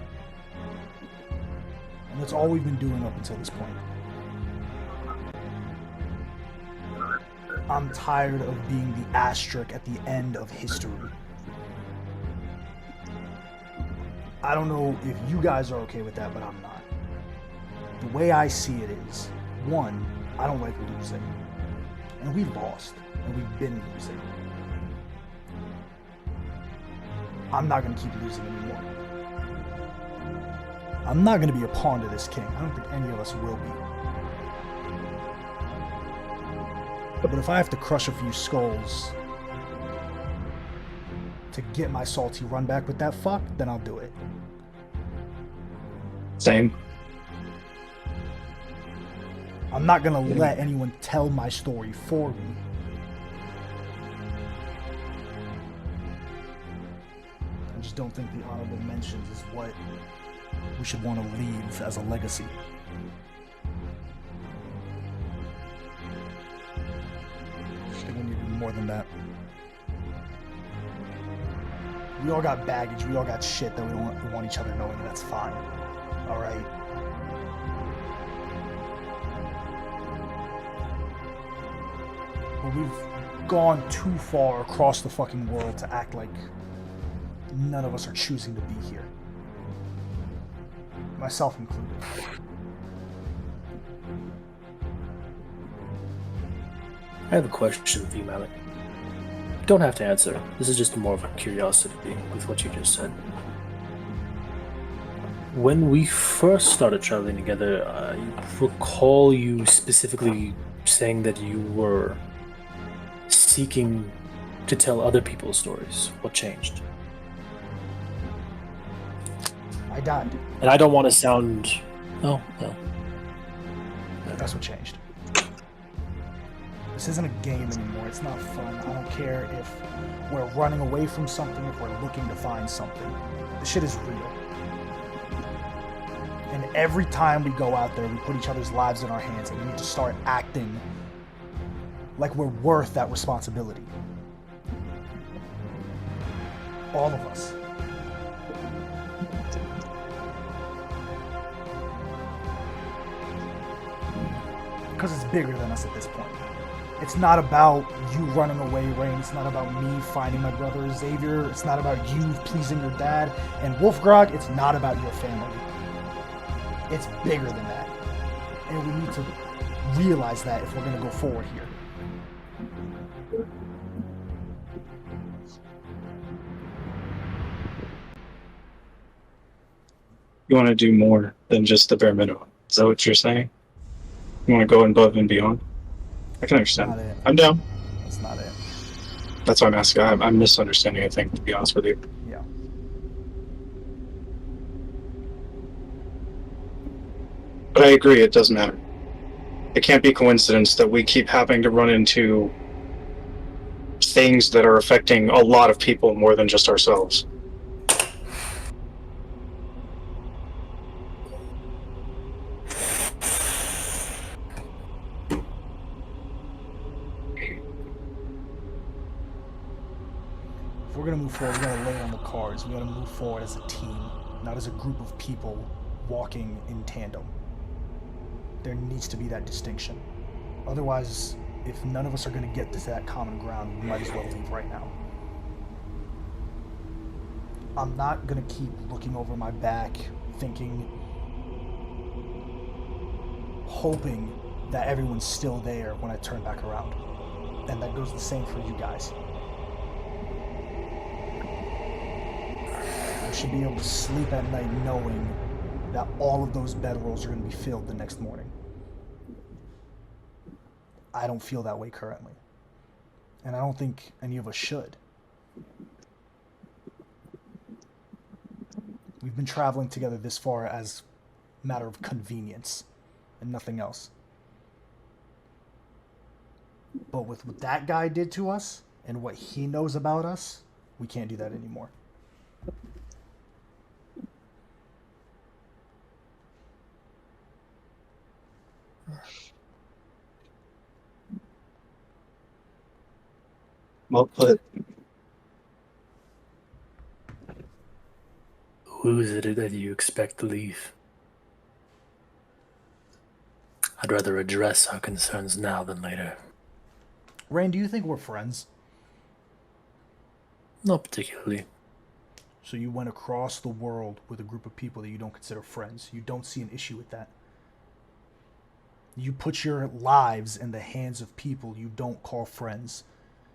And that's all we've been doing up until this point. I'm tired of being the asterisk at the end of history. I don't know if you guys are okay with that, but I'm not. The way I see it is, one, I don't like losing. And we lost, and we've been losing. I'm not going to keep losing anymore. I'm not going to be a pawn to this king. I don't think any of us will be. But if I have to crush a few skulls to get my salty run back with that fuck, then I'll do it. Same. I'm not going to let anyone tell my story for me. I just don't think the honorable mentions is what we should want to leave as a legacy. I think we need to do more than that. We all got baggage, we all got shit that we don't want each other knowing, and that's fine. Alright? But we've gone too far across the fucking world to act like none of us are choosing to be here. Myself included. I have a question for you, Malik. don't have to answer. This is just more of a curiosity with what you just said. When we first started traveling together, I recall you specifically saying that you were seeking to tell other people's stories. What changed? I died. And I don't want to sound... No. That's what changed. This isn't a game anymore. It's not fun. I don't care if we're running away from something, if we're looking to find something. This shit is real. And every time we go out there, we put each other's lives in our hands, and we need to start acting like we're worth that responsibility. All of us. Because it's bigger than us at this point. It's not about you running away, Rain. It's not about me finding my brother Xavier. It's not about you pleasing your dad. And Wolfgrog, it's not about your family. It's bigger than that. And we need to realize that if we're going to go forward here. You want to do more than just the bare minimum. Is that what you're saying? You want to go above and beyond? I can Not understand. it. I'm down. That's not it. That's why I'm asking. I'm misunderstanding, I think, to be honest with you. Yeah. But I agree, it does matter. It can't be coincidence that we keep having to run into things that are affecting a lot of people more than just ourselves. If we're going to move forward, we got to lay it on the cards. We got to move forward as a team, not as a group of people walking in tandem. There needs to be that distinction. Otherwise, if none of us are going to get to that common ground, we might as well leave right now. I'm not going to keep looking over my back, thinking, hoping that everyone's still there when I turn back around. And that goes the same for you guys. I should be able to sleep at night knowing that all of those bedrolls are going to be filled the next morning. I don't feel that way currently. And I don't think any of us should. We've been traveling together this far as a matter of convenience and nothing else. But with what that guy did to us and what he knows about us, we can't do that anymore. Well put. Who is it that you expect to leave? I'd rather address our concerns now than later. Rain, do you think we're friends? Not particularly. So you went across the world with a group of people that you don't consider friends. You don't see an issue with that. You put your lives in the hands of people you don't call friends.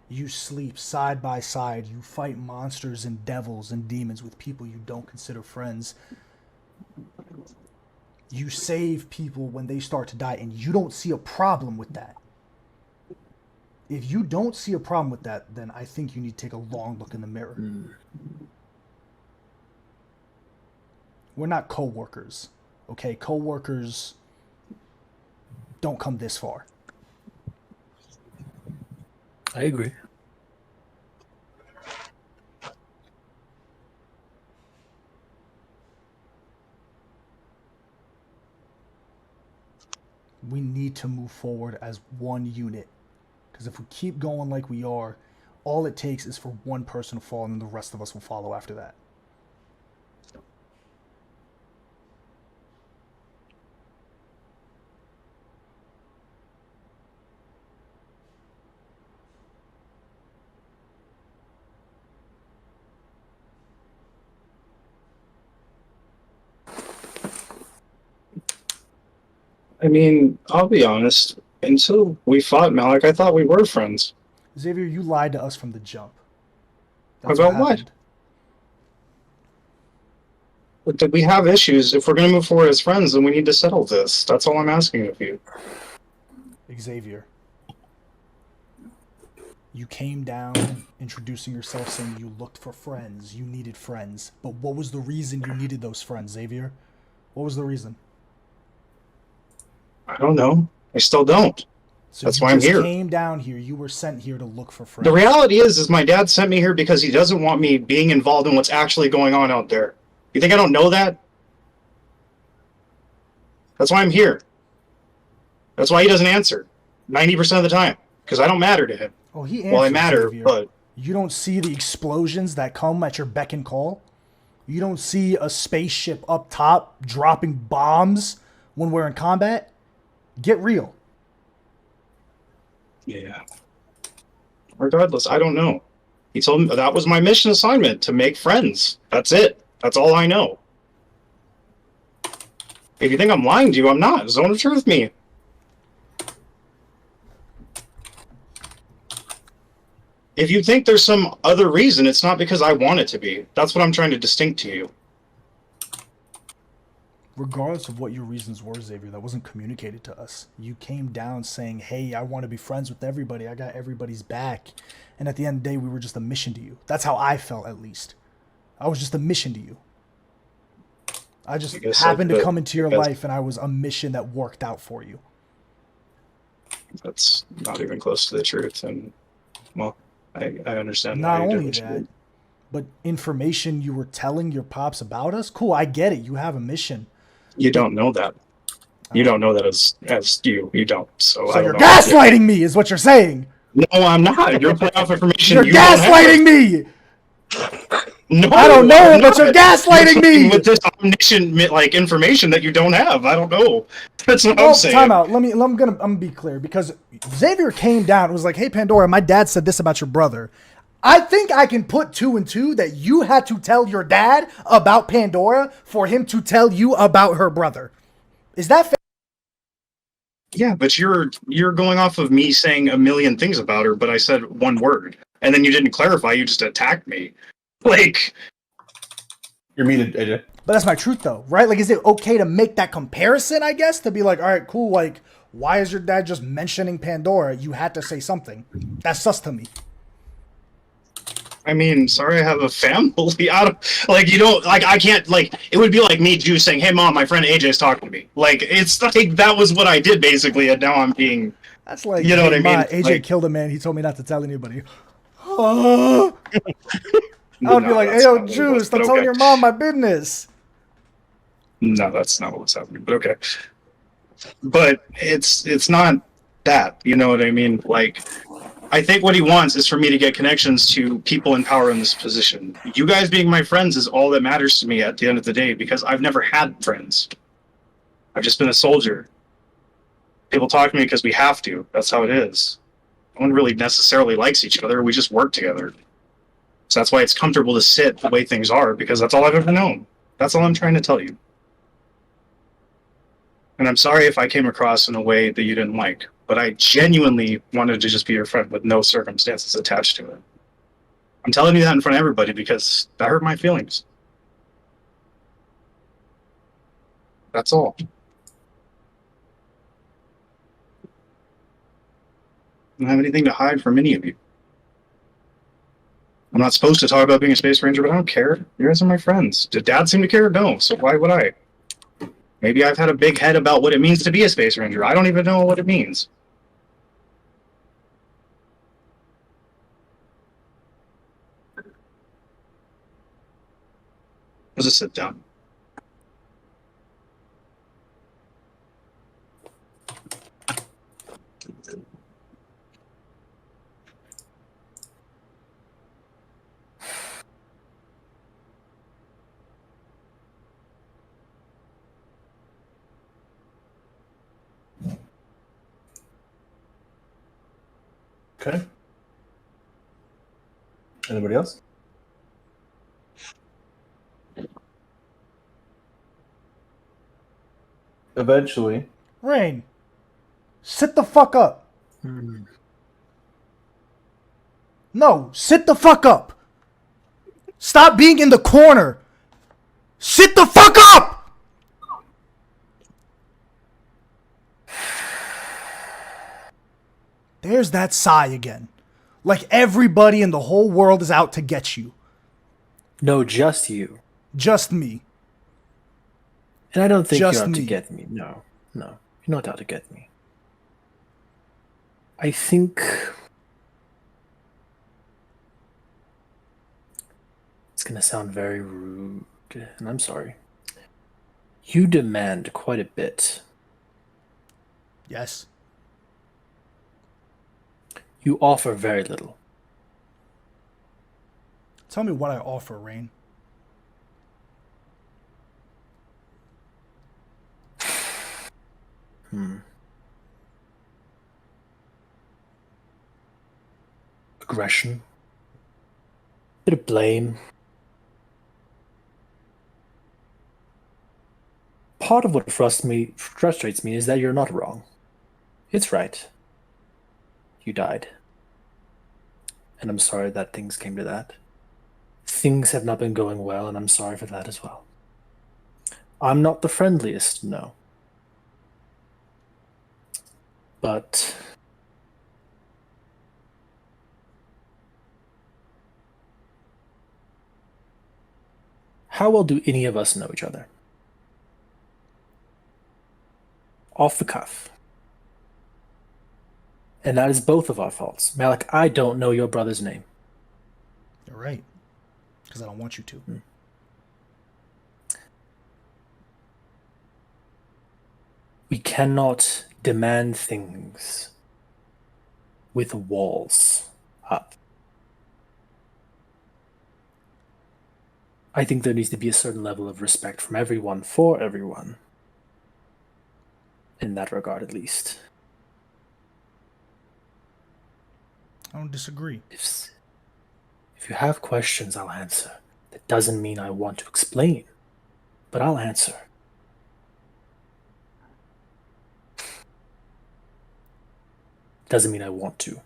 You sleep side by side. You fight monsters and devils and demons with people you don't consider friends. You save people when they start to die, and you don't see a problem with that. If you don't see a problem with that, then I think you need to take a long look in the mirror. We're not co-workers, okay? Co-workers don't come this far. I agree. We need to move forward as one unit. Because if we keep going like we are, all it takes is for one person to fall, and then the rest of us will follow after that. I mean, I'll be honest. Until we fought Malik, I thought we were friends. Xavier, you lied to us from the jump. About what? happened. But we have issues. If we're going to move forward as friends, then we need to settle this. That's all I'm asking of you. Xavier, you came down introducing yourself saying you looked for friends, you needed friends. But what was the reason you needed those friends, Xavier? What was the reason? I don't know. I still don't. So That's you why I'm just here. came down here. You were sent here to look for friends. The reality is my dad sent me here because he doesn't want me being involved in what's actually going on out there. You think I don't know that? That's why I'm here. That's why he doesn't answer 90% of the time, because I don't matter to him. Oh, he answered, Well, I matter, Xavier. but You don't see the explosions that come at your beck and call? You don't see a spaceship up top dropping bombs when we're in combat? Get real. yeah. Regardless, I don't know. He told me that was my mission assignment, to make friends. That's it. That's all I know. If you think I'm lying to you, I'm not. Zone of truth me. If you think there's some other reason, it's not because I want it to be. That's what I'm trying to distinct to you. Regardless of what your reasons were, Xavier, that wasn't communicated to us. You came down saying, hey, I want to be friends with everybody. I got everybody's back. And at the end of the day, we were just a mission to you. That's how I felt, at least. I was just a mission to you. I just guess happened like to the- come into your because- life, and I was a mission that worked out for you. That's not even close to the truth. And, well, I understand. Not why you did only what you that, did. but information you were telling your pops about us? Cool, I get it. You have a mission. You don't know that. You don't know that as you. You don't. So, So I you're don't know. gaslighting me, is what you're saying. No, I'm not. You're putting off information. You're you don't have. gaslighting me. No, I don't know, I'm but you're not. gaslighting You're me. fucking with this omniscient like information that you don't have. I don't know. That's what Well, I'm saying. time out. I'm gonna be clear, because Xavier came down and was like, "Hey, Pandora, my dad said this about your brother." I think I can put 2 and 2 that you had to tell your dad about Pandora for him to tell you about her brother. Is that fair? Yeah, but you're going off of me saying a million things about her, but I said one word, and then you didn't clarify. You just attacked me. Like, You're muted, AJ. But that's my truth, though, right? Like, is it okay to make that comparison? I guess to be like, all right, cool. Like, why is your dad just mentioning Pandora? You had to say something. That's sus to me. I mean, sorry, I have a family. I don't, like, you don't, like, I can't, like, it would be like me just saying, hey, mom, my friend AJ's talking to me. Like, it's like, that was what I did, basically, and now I'm being, That's like, You know what I mean? AJ Like- killed a man. He told me not to tell anybody. I would be like, hey, that's yo, not what it Juice, was, stop but telling okay. your mom my business. No, that's not what was happening, but okay. But it's not that, you know what I mean? Like, I think what he wants is for me to get connections to people in power in this position. You guys being my friends is all that matters to me at the end of the day, because I've never had friends. I've just been a soldier. People talk to me because we have to. That's how it is. No one really necessarily likes each other. We just work together. So that's why it's comfortable to sit the way things are, because that's all I've ever known. That's all I'm trying to tell you. And I'm sorry if I came across in a way that you didn't like, but I genuinely wanted to just be your friend with no circumstances attached to it. I'm telling you that in front of everybody because that hurt my feelings. That's all. I don't have anything to hide from any of you. I'm not supposed to talk about being a space ranger, but I don't care. You guys are my friends. Did Dad seem to care? No, so why would I? Maybe I've had a big head about what it means to be a space ranger. I don't even know what it means. Let's just sit down. Okay. Anybody else? Eventually, Rain, sit the fuck up. No, sit the fuck up. Stop being in the corner. Sit the fuck up! There's that sigh again. Like everybody in the whole world is out to get you. No, just you. Just me. And I don't think Just you're out to me. get me. No. You're not out to get me. I think it's going to sound very rude, and I'm sorry. You demand quite a bit. Yes. You offer very little. Tell me what I offer, Rain. Aggression. Bit of blame. Part of what frustrates me is that you're not wrong. It's right. You died. And I'm sorry that things came to that. Things have not been going well, and I'm sorry for that as well. I'm not the friendliest, no. But how well do any of us know each other? Off the cuff. And that is both of our faults. Malik, I don't know your brother's name. You're right. Because I don't want you to. We cannot demand things with walls up. I think there needs to be a certain level of respect from everyone for everyone. In that regard, at least. I don't disagree. If you have questions, I'll answer. That doesn't mean I want to explain, but I'll answer. Doesn't mean I want to.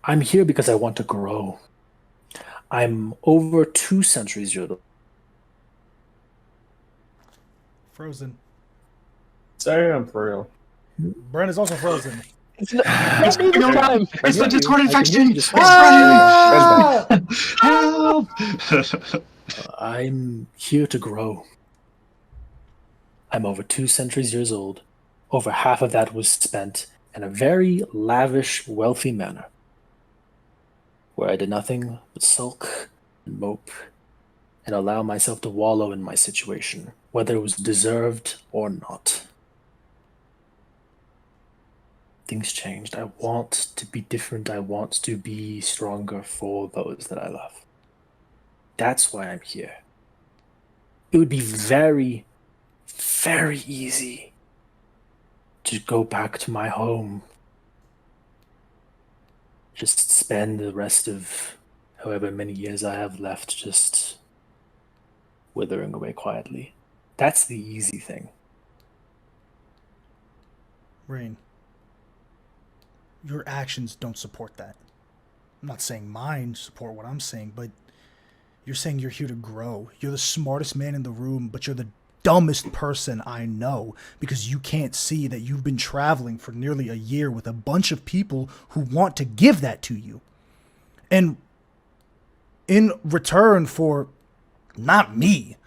I'm here because I want to grow. I'm over 2 centuries old. Frozen. Damn, for real. Brent is also frozen. It's time. It's the Discord infection! Ah! Help! I'm here to grow. I'm over 2 centuries years old. Over half of that was spent in a very lavish, wealthy manner, where I did nothing but sulk and mope and allow myself to wallow in my situation, whether it was deserved or not. Things changed. I want to be different. I want to be stronger for those that I love. That's why I'm here. It would be very, very easy to go back to my home. Just spend the rest of however many years I have left just withering away quietly. That's the easy thing. Rain, your actions don't support that. I'm not saying mine support what I'm saying, but you're saying you're here to grow. You're the smartest man in the room, but you're the dumbest person I know because you can't see that you've been traveling for nearly a year with a bunch of people who want to give that to you. And in return for not me,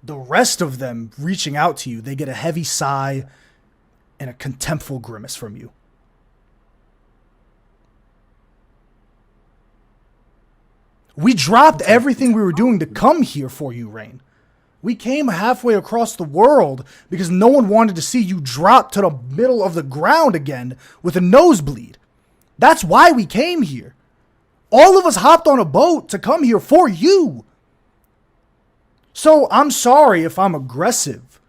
the rest of them reaching out to you, they get a heavy sigh and a contemptful grimace from you. We dropped everything we were doing to come here for you, Rain. We came halfway across the world because no one wanted to see you drop to the middle of the ground again with a nosebleed. That's why we came here. All of us hopped on a boat to come here for you. So I'm sorry if I'm aggressive,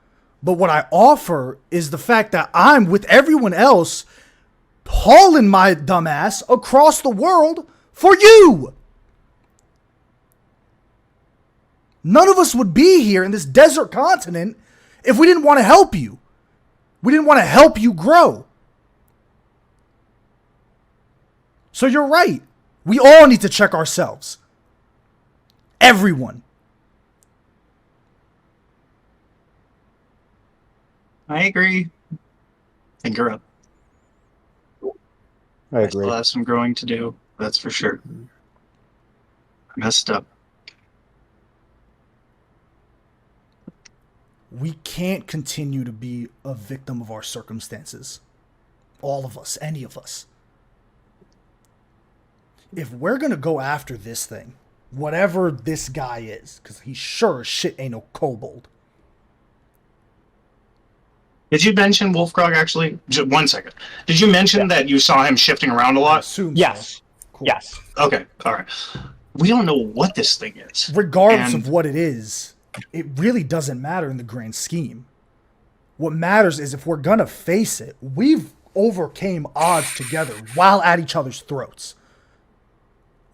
but what I offer is the fact that I'm with everyone else hauling my dumbass across the world for you. None of us would be here in this desert continent if we didn't want to help you. We didn't want to help you grow. So you're right. We all need to check ourselves. Everyone. I agree. I think you're up. I I still have some growing to do. That's for sure. I messed up. We can't continue to be a victim of our circumstances. All of us, any of us. If we're going to go after this thing, whatever this guy is, because he sure as shit ain't no kobold. Did you mention Wolfgrog actually? 1 second. Did you mention that you saw him shifting around a I lot? assume Yes. so. Cool. Yes. Okay, all right. We don't know what this thing is. Regardless And- of what it is, it really doesn't matter in the grand scheme. What matters is if we're going to face it, we've overcame odds together while at each other's throats.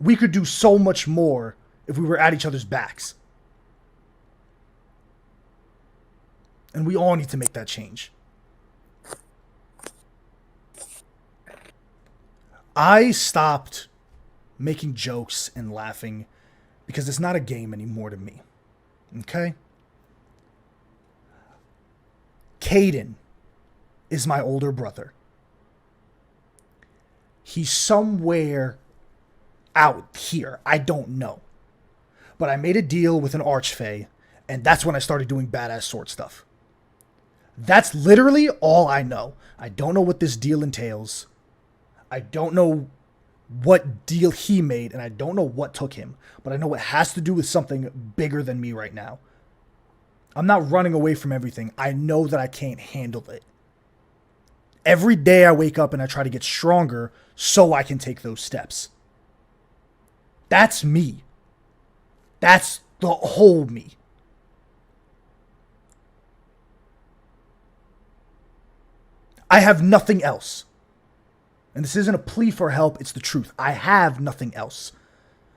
We could do so much more if we were at each other's backs. And we all need to make that change. I stopped making jokes and laughing because it's not a game anymore to me. Okay? Caden is my older brother. He's somewhere out here. I don't know. But I made a deal with an archfey, and that's when I started doing badass sword stuff. That's literally all I know. I don't know what this deal entails. I don't know what deal he made, and I don't know what took him. But I know it has to do with something bigger than me right now. I'm not running away from everything. I know that I can't handle it. Every day I wake up and I try to get stronger so I can take those steps. That's me. That's the whole me. I have nothing else. And this isn't a plea for help, it's the truth. I have nothing else.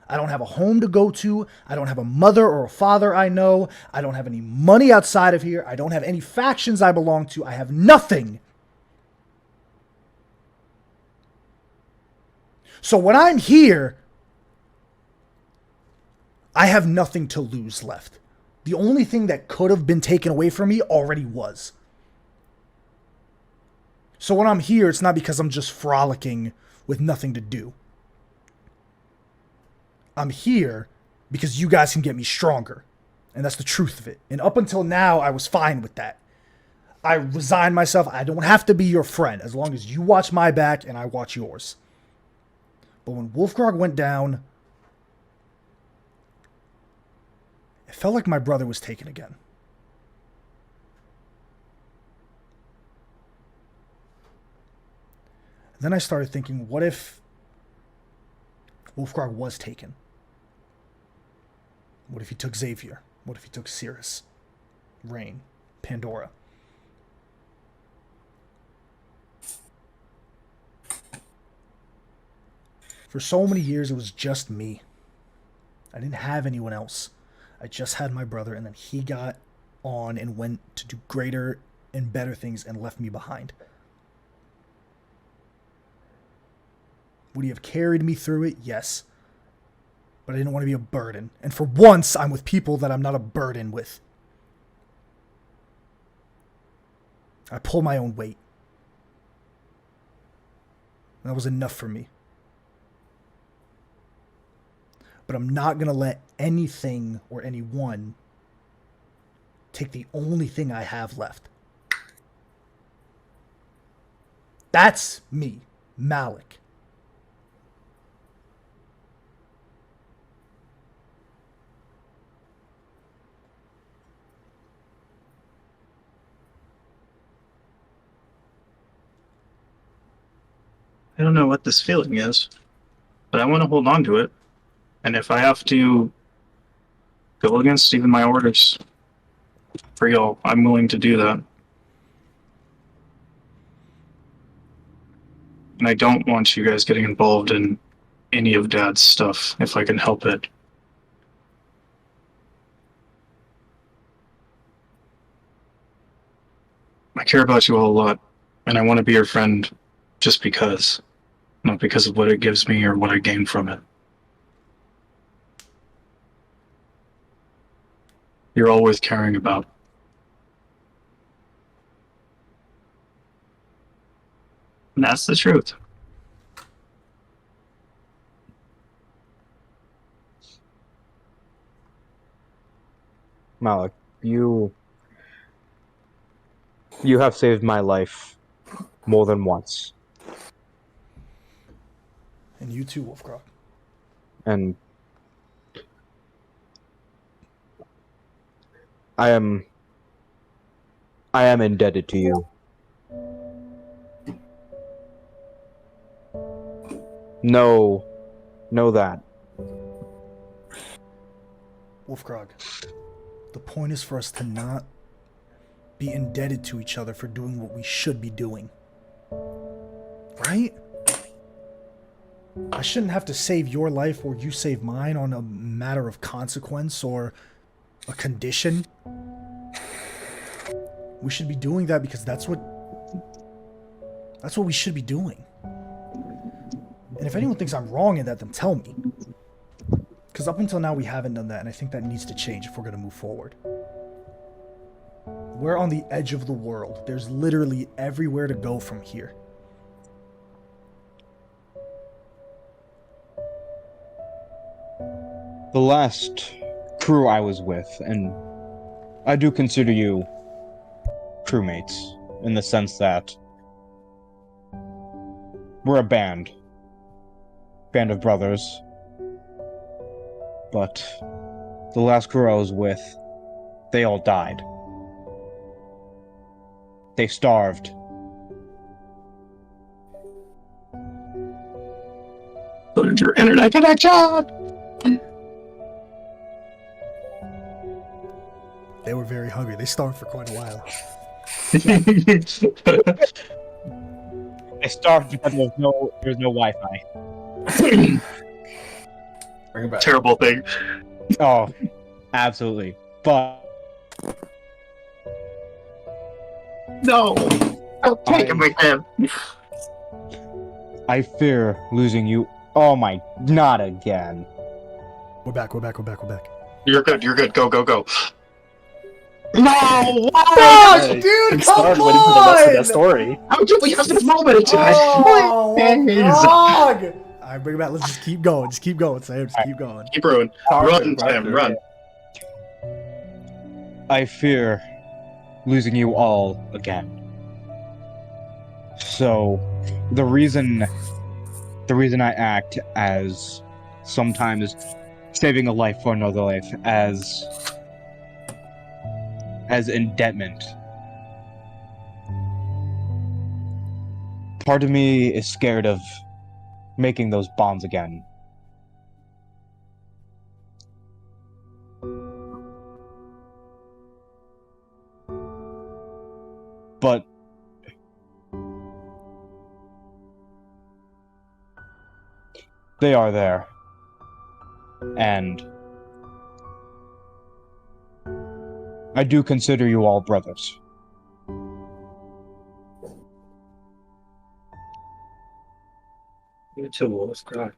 I don't have a home to go to. I don't have a mother or a father I know. I don't have any money outside of here. I don't have any factions I belong to. I have nothing. So when I'm here, I have nothing to lose left. The only thing that could have been taken away from me already was. So when I'm here, it's not because I'm just frolicking with nothing to do. I'm here because you guys can get me stronger. And that's the truth of it. And up until now, I was fine with that. I resigned myself. I don't have to be your friend as long as you watch my back and I watch yours. But when Wolfgrog went down, it felt like my brother was taken again. Then I started thinking, what if Wolfgrog was taken? What if he took Xavier? What if he took Cirrus, Rain, Pandora? For so many years, it was just me. I didn't have anyone else. I just had my brother, and then he got on and went to do greater and better things and left me behind. Would he have carried me through it? Yes. But I didn't want to be a burden. And for once, I'm with people that I'm not a burden with. I pull my own weight. That was enough for me. But I'm not going to let anything or anyone take the only thing I have left. That's me, Malik. I don't know what this feeling is, but I want to hold on to it. And if I have to go against even my orders for y'all, I'm willing to do that. And I don't want you guys getting involved in any of Dad's stuff if I can help it. I care about you all a lot, and I want to be your friend just because. not because of what it gives me or what I gain from it. You're all worth caring about. And that's the truth. Malik, you have saved my life more than once, And you too, Wolfcrock. and I am indebted to you. Know that. Wolfcrog, the point is for us to not be indebted to each other for doing what we should be doing. Right? I shouldn't have to save your life or you save mine on a matter of consequence or a condition. We should be doing that because that's what we should be doing. And if anyone thinks I'm wrong in that, then tell me. Because up until now we haven't done that, and I think that needs to change if we're going to move forward. We're on the edge of the world. There's literally everywhere to go from here. The last crew I was with, and I do consider you crewmates, in the sense that we're a band of brothers, but the last crew I was with, they all died. They starved. So did your internet connection? They were very hungry. They starved for quite a while. They starved because there's no Wi-Fi. Bring it back. Terrible thing. Oh, absolutely. But No. Don't take it with him. I fear losing you. Oh my, not again. We're back. You're good. Go. No! Fuck, Hey, dude, I'm come started waiting for the rest of that on! story. How do we have this moment in time? Oh, Please. Wolfcrog! Alright, bring it back. Let's just keep going. Sam. Just keep going. Keep ruin. Run, Sam, run. I fear losing you all again. So, the reason I act as sometimes saving a life for another life as indebtment. Part of me is scared of making those bonds again. But they are there. And I do consider you all brothers. You too, Wolfcrock.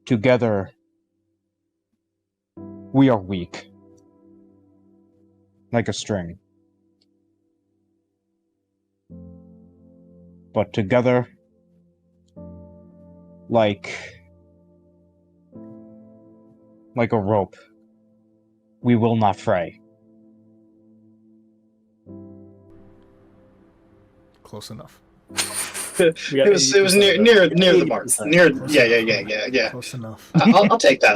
Together, we are weak. Like a string. But together, like a rope, we will not fray. Close enough. It was near the mark. Yeah. Close enough. I'll take that.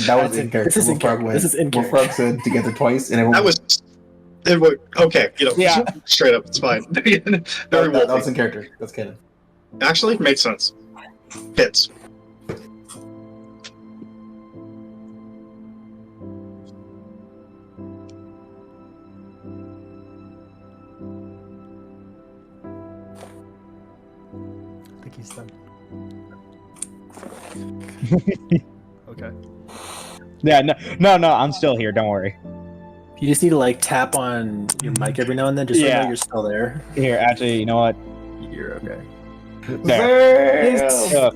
That was in character. This is in character. This is in character. Wolfrog said together twice, and everyone. It was okay. Yeah. Straight up, it's fine. Very that was wolfy. in character. That's canon. Actually, makes sense. Fits. I think he's done. Okay. Yeah, no, I'm still here. Don't worry. You just need to like tap on your mic every now and then, just so I Yeah. know you're still there. Here, actually, you know what? You're okay. There.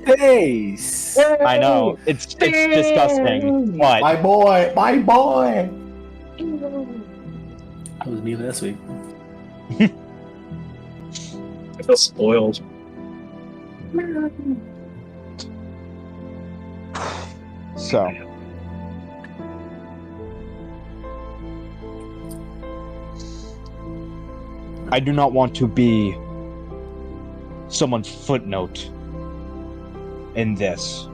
Face. I know it's disgusting. What? My boy, my boy. That was me last week. I feel spoiled. So. I do not want to be someone's footnote in this.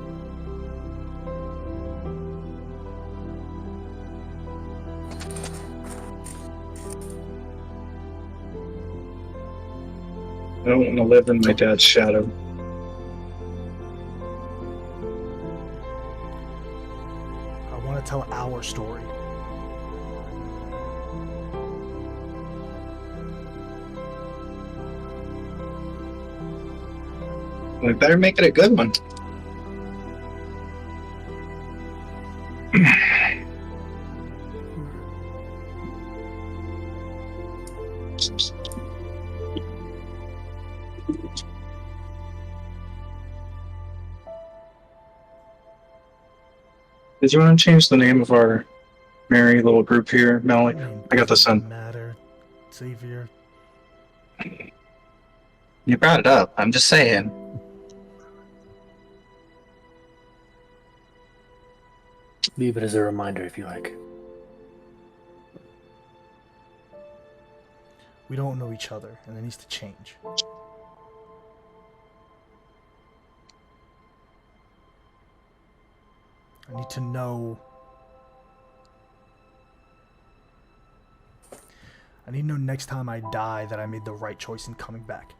I don't want to live in my dad's shadow. I want to tell our story. We better make it a good one. Did you want to change the name of our merry little group here, Malik? I got this in. Matter, Xavier. You brought it up. I'm just saying. Leave it as a reminder if you like. We don't know each other, and it needs to change. I need to know. I need to know next time I die that I made the right choice in coming back.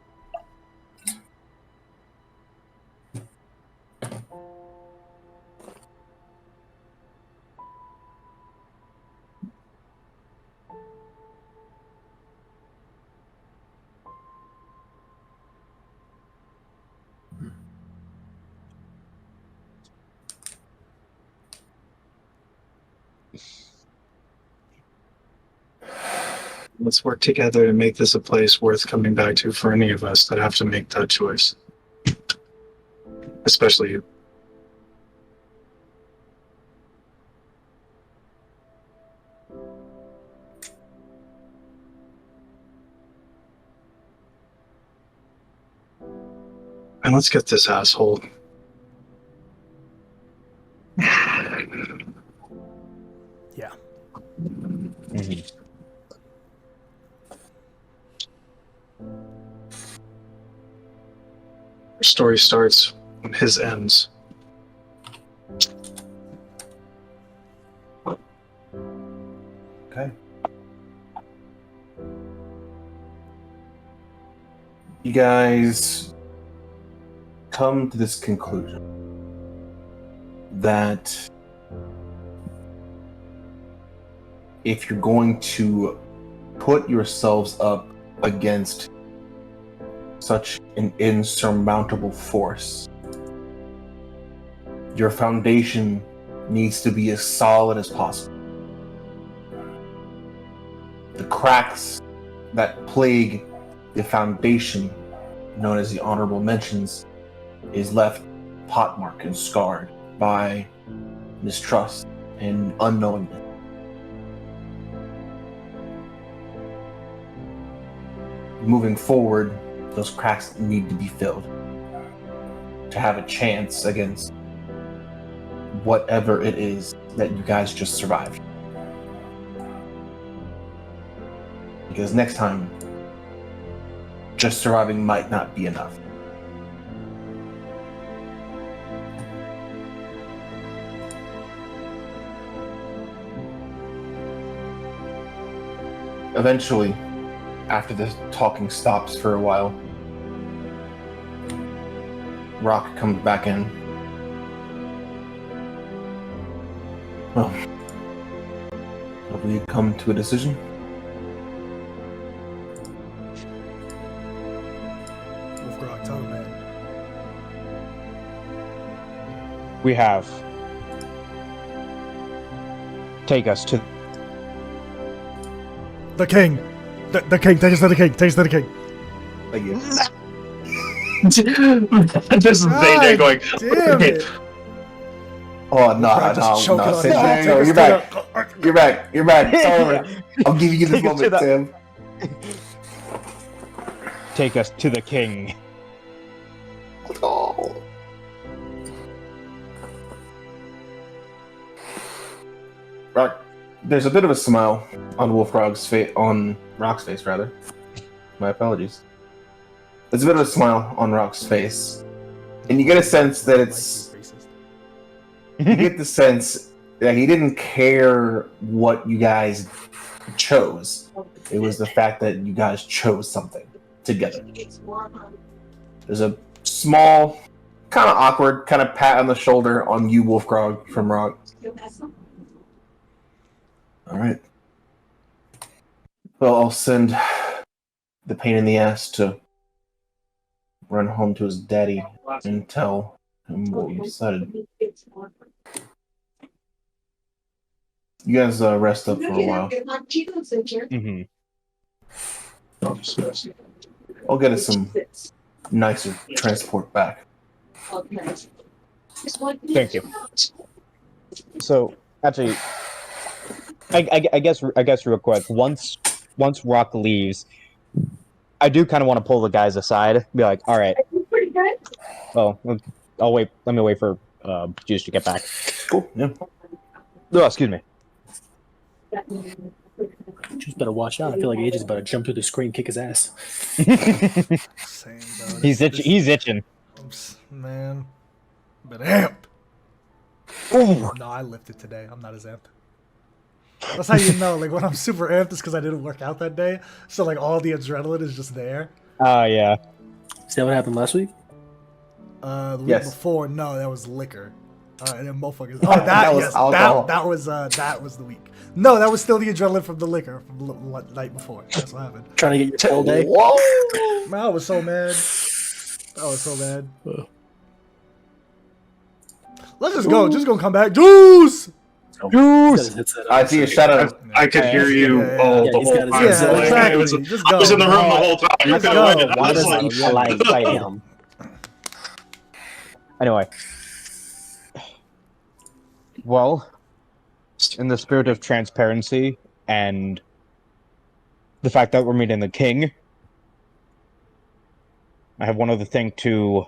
Let's work together to make this a place worth coming back to for any of us that have to make that choice. Especially you. And let's get this asshole. Yeah. Our story starts when his ends. Okay. You guys come to this conclusion that if you're going to put yourselves up against such an insurmountable force, your foundation needs to be as solid as possible. The cracks that plague the foundation, known as the honorable mentions, is left pockmarked and scarred by mistrust and unknowingness. Moving forward, those cracks need to be filled to have a chance against whatever it is that you guys just survived. Because next time, just surviving might not be enough. Eventually, after the talking stops for a while, Rock comes back in. Well, have we come to a decision? Wolfgrog, tell him, man. we have. Take us to. The king. The king. Take us to the king. Take us to the king. Thank you. This is Day going. Damn it. Oh no, Wolfgang just choking no, on Sam, it. no, Take you're us back. to the- You're back. You're back. It's over. I'm giving you this Take us to moment, the- Sam. Take us to the king. Oh. Rock, there's a bit of a smile on Wolfrog's face, on Rock's face, rather. My apologies. There's a bit of a smile on Rock's face, and you get a sense that it's. You get the sense that he didn't care what you guys chose. It was the fact that you guys chose something together. There's a small, kind of awkward, kind of pat on the shoulder on you, Wolfgrog, from Rock. Alright. Well, I'll send the pain in the ass to run home to his daddy and tell him what we decided. You guys rest up for a while. Mm-hmm. I'll get us some nicer transport back. Thank you. So, actually, I guess real quick. Once Rock leaves, I do kind of want to pull the guys aside. Be like, all right. Oh, I'll wait. Let me wait for Juice to get back. Cool. Yeah. Oh, excuse me. Just better watch out. I feel like Age is about to jump through the screen and kick his ass. Same, bro. He's itching. He's itching. Man. But amp. Ooh. No, I lifted today. I'm not as amped. That's how you know. Like, when I'm super amped, it's because I didn't work out that day. So, like, all the adrenaline is just there. Oh yeah. Is that what happened last week? The week Yes. before, no, that was liquor. And then motherfuckers. That Oh, that, was yes, alcohol. that was the week. No, that was still the adrenaline from the liquor from the night before. That's what happened. Trying to get your full day? Whoa! Man, I was so mad. I was so mad. Let's just go. Just gonna come back. Juice! Juice. I see a shadow. I could hear you Yeah, all yeah, the he's whole got time. his- Yeah, like, exactly. It was, Just I go. was in the room the whole time. I Let's could've go. waited. I Why was doesn't like, he polite by him? Anyway. Well, in the spirit of transparency and the fact that we're meeting the king, I have one other thing to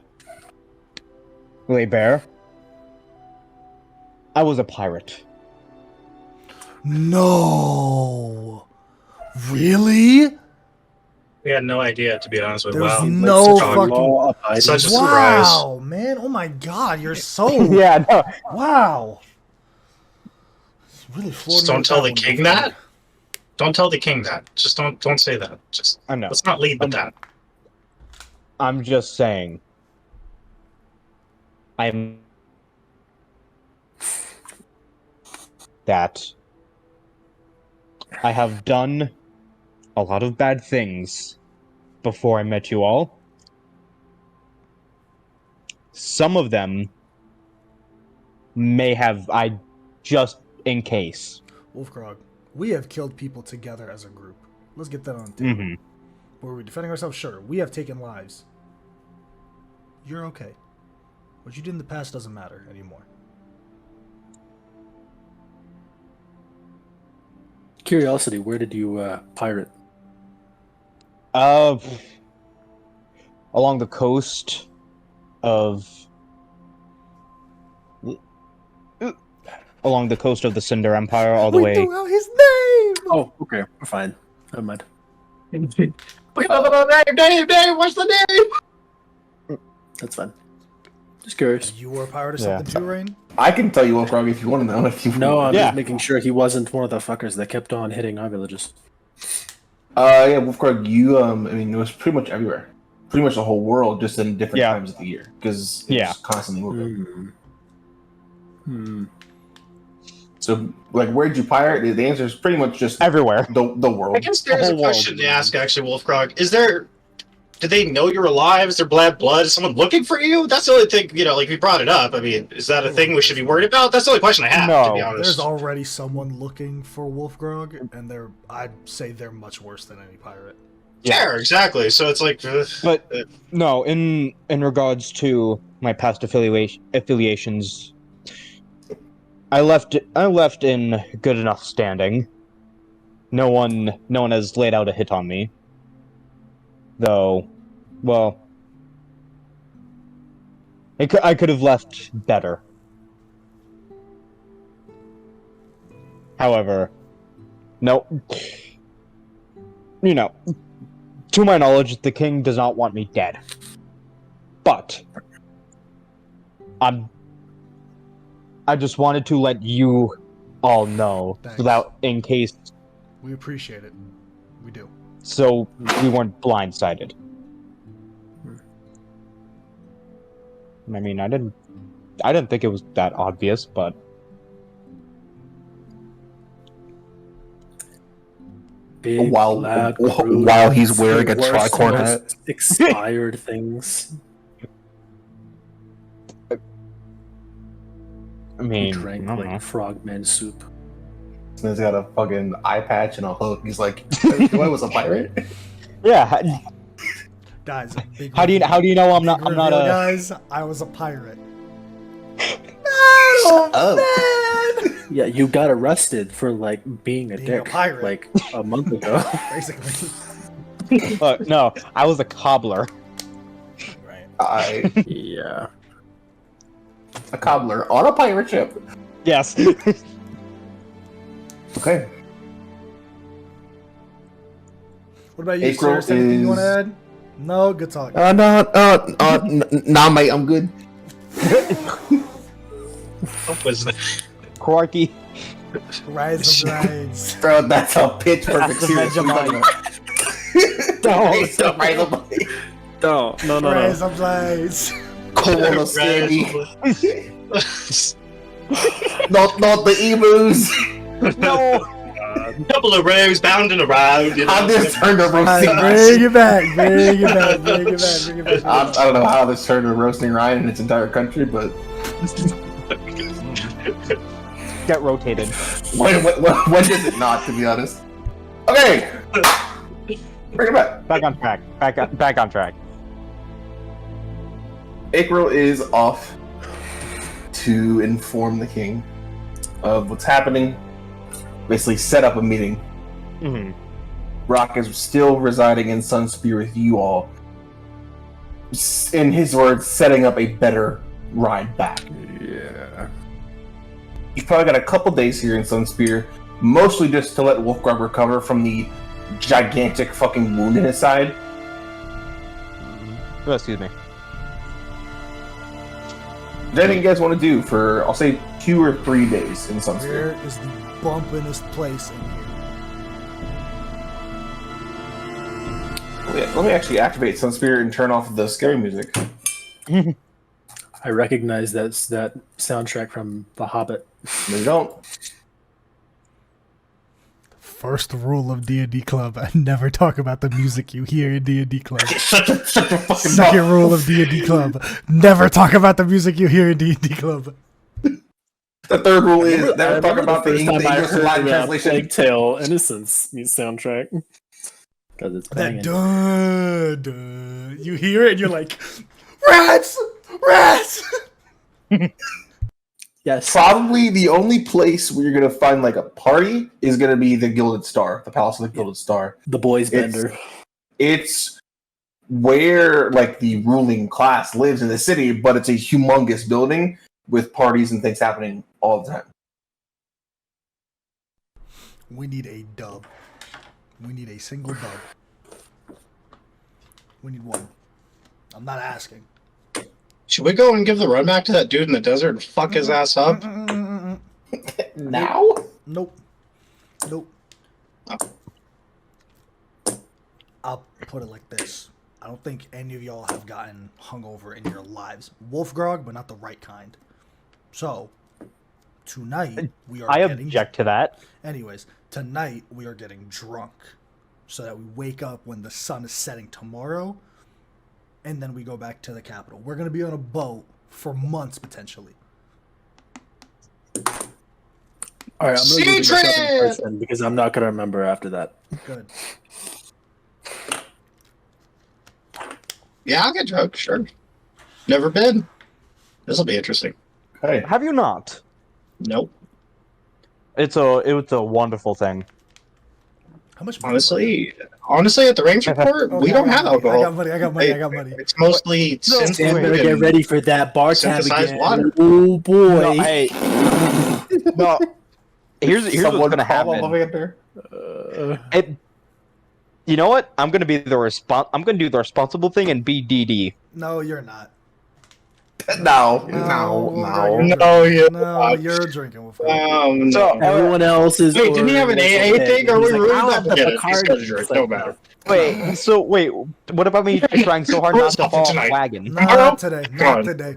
lay bare. I was a pirate. No. Really? we had no idea, to be honest with you. There's Wow. no Such a- fucking. Such a surprise. Wow, man. Oh my god, you're so. Yeah, no. Wow. It's really floored Just me don't with tell that the one. king that. Don't tell the king that. Just don't say that. Just I know. let's not lead with that. I'm just saying. I'm that I have done a lot of bad things before I met you all. Some of them may have just in case. Wolfgrog, we have killed people together as a group. Let's get that on the table. Mm-hmm. Were we defending ourselves? Sure. We have taken lives. You're okay. What you did in the past doesn't matter anymore. Curiosity, where did you pirate? Along the coast of the Cinder Empire, all the we way. threw out his name! Oh, okay. We're fine. Never mind. Dave, what's the name? That's fine. Just curious. You were a pirate or Yeah. something too, Rain? I can tell you, Wolfgrog, if you want to know. If you No, I'm Yeah. just making sure he wasn't one of the fuckers that kept on hitting our villages. Yeah, Wolfgrog, you I mean, it was pretty much everywhere, pretty much the whole world, just in different Yeah. times of the year, because it's Yeah. constantly moving. Hmm. So, like, where'd you pirate? The answer is pretty much just Everywhere. the world. I guess there's The a whole question world. to ask, actually, Wolfgrog. Is there do they know you're alive? Is there bad blood? Is someone looking for you? That's the only thing, like we brought it up. I mean, is that a thing we should be worried about? That's the only question I have, to be No. honest. There's already someone looking for Wolfgrog, and I'd say they're much worse than any pirate. Yeah, exactly. So it's like, But no, in regards to my past affiliations, I left in good enough standing. No one has laid out a hit on me. Though, well, I could have left better. However, no. To my knowledge, the king does not want me dead. But I just wanted to let you all know, Thanks. so that in case, We appreciate it. We do. so we weren't blindsided. I mean, I didn't think it was that obvious, but Big While- black while he's roots, wearing the a worst, tricorn most hat. Expired things. I He mean, drank I don't like know. frogman soup. This man's got a fucking eye patch and a hook. He's like, "I was a pirate." Yeah. Guys, big How do you know I'm not big a reveal, guys, I was a pirate. Oh, Yeah, you got arrested for like being a Being a dick pirate. like a month ago. Basically. Look, no, I was a cobbler. Right. Yeah. a cobbler on a pirate ship. Yes. Okay. What about you, April sir? Anything you want to is- add? No, good talk. Nah, mate, I'm good. what was that? Quirky. Rise of Rides. Bro, that's a pitch perfect That's series. the Don't stop right up. No. Rise of Rides. Corona Scammy. Not the emus. No. Double a rose, bounding around. You know? How this turned to Alright, roasting bring it back. Bring it back. Bring it back. Bring it back. I don't know how this turned to roasting Ryan in its entire country, but Get rotated. when does it not, to be honest? Okay! Bring it back. Back on track. Back on track. April is off to inform the king of what's happening. Basically, set up a meeting. Mm-hmm. Rock is still residing in Sunspear with you all. In his words, setting up a better ride back. Yeah. You've probably got a couple days here in Sunspear, mostly just to let Wolfgrog recover from the gigantic fucking wound in his side. Oh, excuse me. Is there anything you guys want to do for, I'll say, 2 or 3 days in Sunspear? Where is the bumpinest place in here? Let me actually activate Sunspear and turn off the scary music. I recognize that soundtrack from The Hobbit. No, you don't. First rule of D&D Club: never talk about the music you hear in D&D Club. Shut your fucking Second mouth. rule of D&D Club: never talk about the music you hear in D&D Club. The third rule is I never talk remember about the first time I English heard live the translation. Plague Tale Innocence soundtrack. Because it's That banging. duh, you hear it and you're like, rats, rats. Yes. Probably the only place where you're gonna find like a party is gonna be the Gilded Star, the Palace of the Gilded Star. The Boys It's- Bender. It's where like the ruling class lives in the city, but it's a humongous building with parties and things happening all the time. We need a dub. We need a single dub. We need one. I'm not asking. Should we go and give the run back to that dude in the desert and fuck his ass up? Now? Nope. Nope. I'll put it like this. I don't think any of y'all have gotten hungover in your lives. Wolfgrog, but not the right kind. So, tonight we are I getting... object to that. Anyways, tonight we are getting drunk so that we wake up when the sun is setting tomorrow and then we go back to the capital. We're gonna be on a boat for months potentially. All right, I'm gonna go do my shopping Sea first then, because I'm not gonna remember after that. Good. Yeah, I'll get drunk. Sure. Never been. This will be interesting. Hey, Have you not? Nope. It's a wonderful thing. How much money? do I Honestly, at the Ranger Port, have? we Okay, don't I have got money, alcohol. I got money. It's mostly Sam better synthetic get and ready for that bar tab synthesized again. water. Oh boy. No, hey, no. Here's what's someone gonna call happen. elevator. You know what? I'm gonna do the responsible thing and be DD. No, you're not. No, No, yeah. No, you're drinking with me. No. So, Everyone else is. Wait, didn't he have an AA thing? Or He's we like, really I'll not have the forget it. He's Bacardi. got to drink. It's No like, matter. wait, what about me trying so hard not to fall off the Tonight. wagon? No, not today. Not on. today.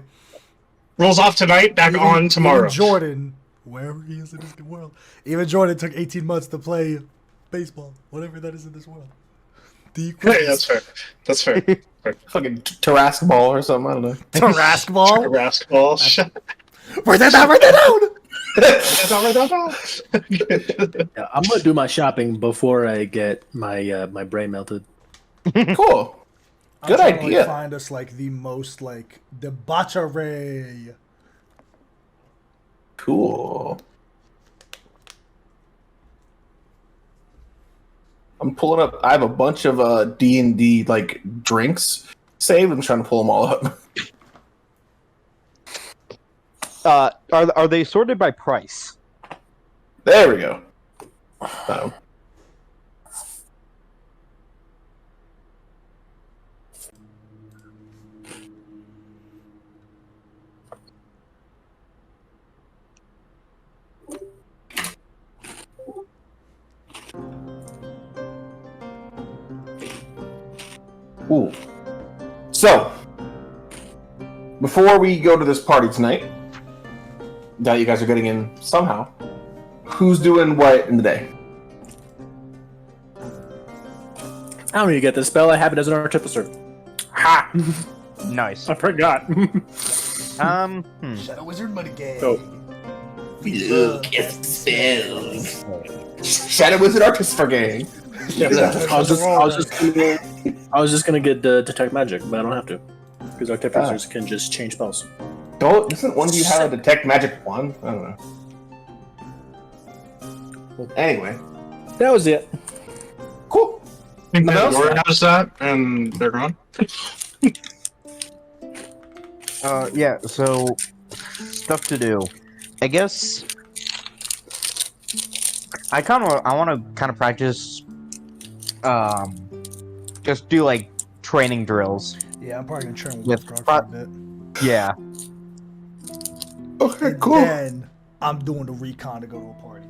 Rolls off tonight, back on tomorrow. Even Jordan, wherever he is in this world, even Jordan took 18 months to play baseball, whatever that is in this world. Hey, that's fair. That's fair. Fucking Tarrasque ball or something. I don't know. Tarrasque ball. Basketball. Shut Write that down. Yeah, I'm gonna do my shopping before I get my my brain melted. Cool. I'm Good trying to, idea. like, find us like the most like debauchery. Cool. I'm pulling up. I have a bunch of D&D like drinks saved. I'm trying to pull them all up. Are they sorted by price? There we go. Oh. Ooh. So, before we go to this party tonight, that you guys are getting in somehow, who's doing what in the day? I don't need to get this spell. I have it as an artificer. Ha! Nice. I forgot. Shadow Wizard money game. Oh. Shadow Wizard Artificer Gang. I was just gonna get detect magic, but I don't have to because artificers can just change spells. Doesn't one of you have a detect magic wand? I don't know. Anyway, That was it. cool. I think What Laura else? has that, and they're gone. Yeah, so stuff to do. I guess I want to kind of practice just do like training drills. Yeah, I'm probably gonna train with With Wolfguard for a bit. Yeah. Okay, And cool. then I'm doing the recon to go to a party.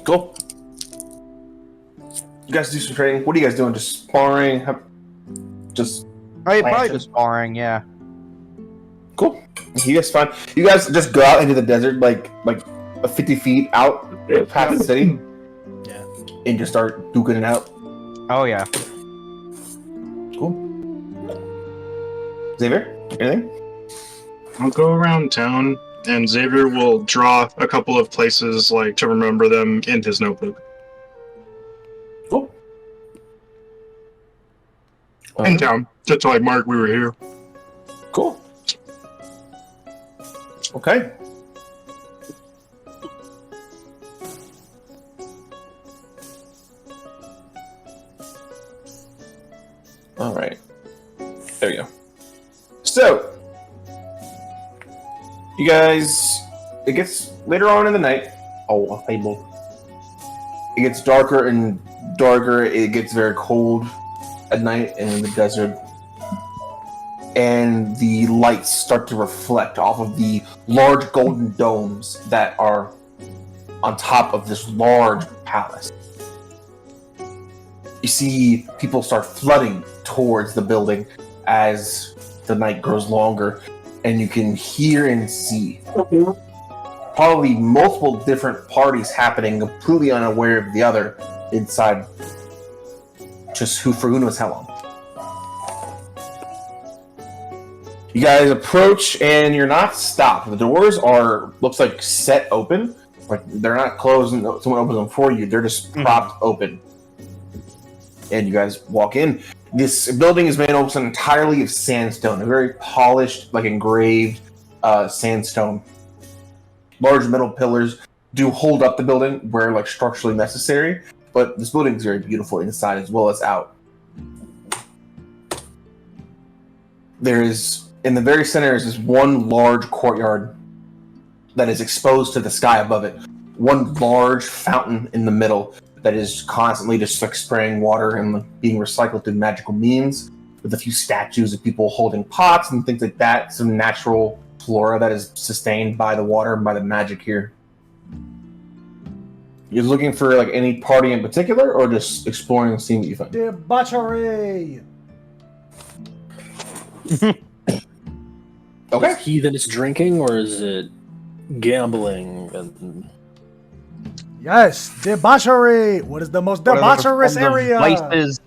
Cool. You guys do some training. What are you guys doing? Just sparring? Just Oh, yeah, probably Planting. just sparring, yeah. cool. You guys fine. You guys just go out into the desert, like 50 feet out past the city, Yeah. and just start duking it out. Oh yeah. Cool. Xavier, anything? I'll go around town, and Xavier will draw a couple of places like to remember them in his notebook. Cool. In town, just to like mark we were here. Cool. Okay. All right. There you go. So, you guys, it gets later on in the night. Oh, a fable. It gets darker and darker. It gets very cold at night in the desert. And the lights start to reflect off of the large golden domes that are on top of this large palace. You see people start flooding towards the building as the night grows longer, and you can hear and see probably multiple different parties happening, completely unaware of the other, inside just who knows how long. You guys approach and you're not stopped. The doors are, looks like, set open. Like they're not closed and someone opens them for you. They're just propped open. And you guys walk in. This building is made almost entirely of sandstone, a very polished, like engraved sandstone. Large metal pillars do hold up the building where like structurally necessary, but this building is very beautiful inside as well as out. There is, in the very center, is this one large courtyard that is exposed to the sky above it. One large fountain in the middle that is constantly just like spraying water and being recycled through magical means, with a few statues of people holding pots and things like that. Some natural flora that is sustained by the water and by the magic here. You're looking for like any party in particular, or just exploring and seeing what you find? Debauchery! Okay. Is heathen is drinking, or is it gambling? And Yes, debauchery! What is the most debaucherous area? Vices.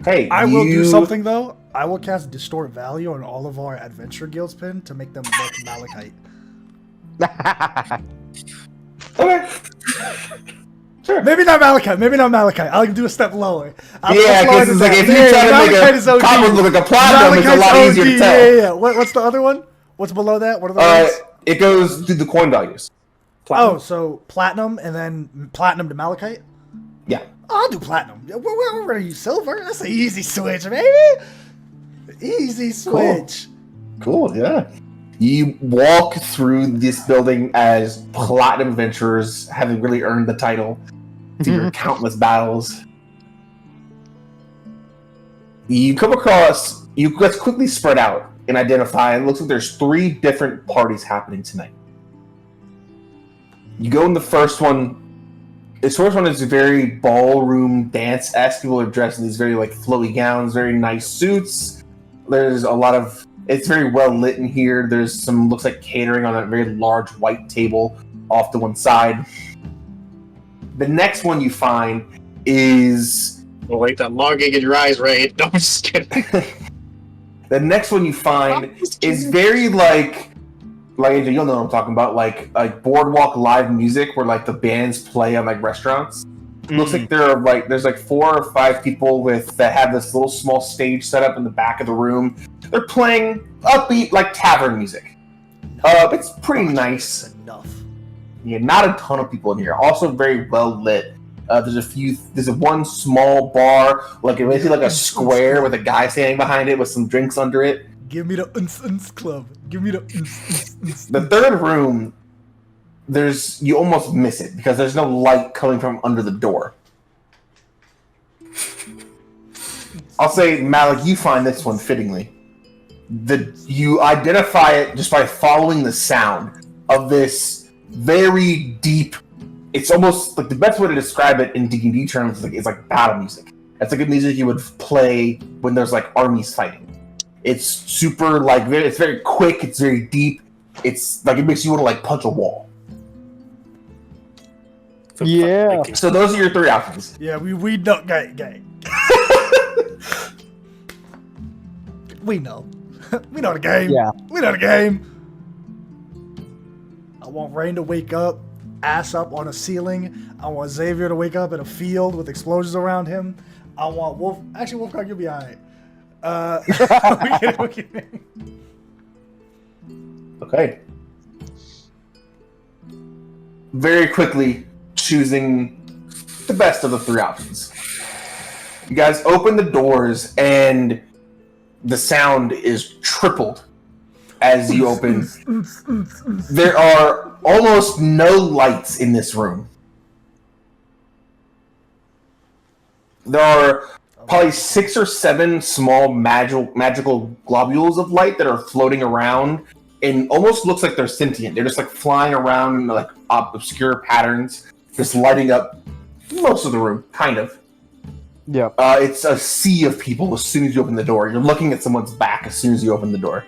Hey, I will do something though. I will cast Distort Value on all of our Adventure Guilds pin to make them look Malachite. Okay. Sure. Maybe not Malachite. I'll do a step lower. Yeah, because it's like if you're trying to make a copper look like a platinum, it's a lot easier to tell. Yeah. What's the other one? What's below that? What are the ones? It goes through the coin values. platinum. Oh, so platinum and then platinum to Malachite? Yeah. I'll do platinum. We're gonna use silver. That's an easy switch, baby. Easy switch. Cool, yeah. You walk through this building as platinum adventurers, having really earned the title through your countless battles. You come across, you guys quickly spread out and identify, and it looks like there's 3 different parties happening tonight. You go in the first one. This first one is very ballroom dance-esque. People are dressed in these very like flowy gowns, very nice suits. There's a lot of, it's very well lit in here. There's some, looks like catering on a very large white table off to one side. The next one you find is... Oh, wait, that logging in your eyes, Ray. No, I'm just kidding. The next one you find is very like Angel, you'll know what I'm talking about, like boardwalk live music where like the bands play on like restaurants. Looks like there are like there's like 4 or 5 people that have this little small stage set up in the back of the room. They're playing upbeat like tavern music. It's pretty nice. Enough. Yeah, not a ton of people in here. Also very well lit. There's one small bar, like basically like a square with a guy standing behind it with some drinks under it. Give me the uns club. Give me the uns. The third room, you almost miss it because there's no light coming from under the door. I'll say, Malik, you find this one fittingly. You identify it just by following the sound of this very deep. It's almost like the best way to describe it in D&D terms is like battle music. That's like a music you would play when there's like armies fighting. It's super like it's very quick. It's very deep. It's like it makes you want to like punch a wall. Yeah. So those are your 3 options. Yeah, we know, gang. We know. We know the game. Yeah. We know the game. I want Rain to wake up, ass up on a ceiling. I want Xavier to wake up in a field with explosions around him. I want Wolf. Actually, Wolfgang, you'll be alright. We kidding. Okay. Very quickly choosing the best of the 3 options. You guys open the doors and the sound is tripled as you open. There are almost no lights in this room. There are probably 6 or 7 small magical globules of light that are floating around and almost looks like they're sentient. They're just like flying around in like obscure patterns, just lighting up most of the room, kind of. Yeah. It's a sea of people as soon as you open the door. You're looking at someone's back as soon as you open the door.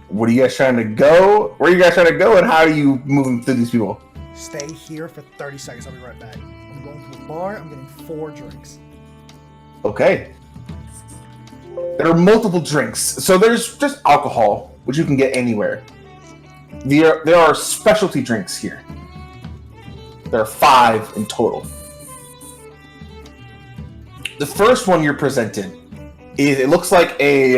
What are you guys trying to go? Where are you guys trying to go, and how are you moving through these people? Stay here for 30 seconds. I'll be right back. I'm going to the bar. I'm getting 4 drinks. Okay. There are multiple drinks. So there's just alcohol, which you can get anywhere. There are specialty drinks here. There are 5 in total. The first one you're presented is, it looks like a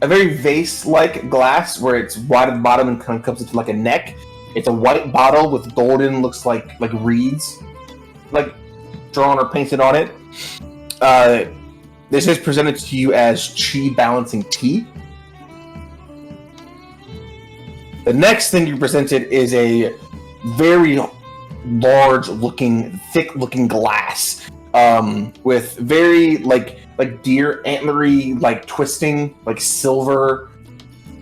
very vase-like glass where it's wide at the bottom and kind of comes into like a neck. It's a white bottle with golden, looks like reeds, like drawn or painted on it. This is presented to you as chi balancing tea. The next thing you presented is a very large-looking, thick-looking glass with very like deer antlery, like twisting, like silver,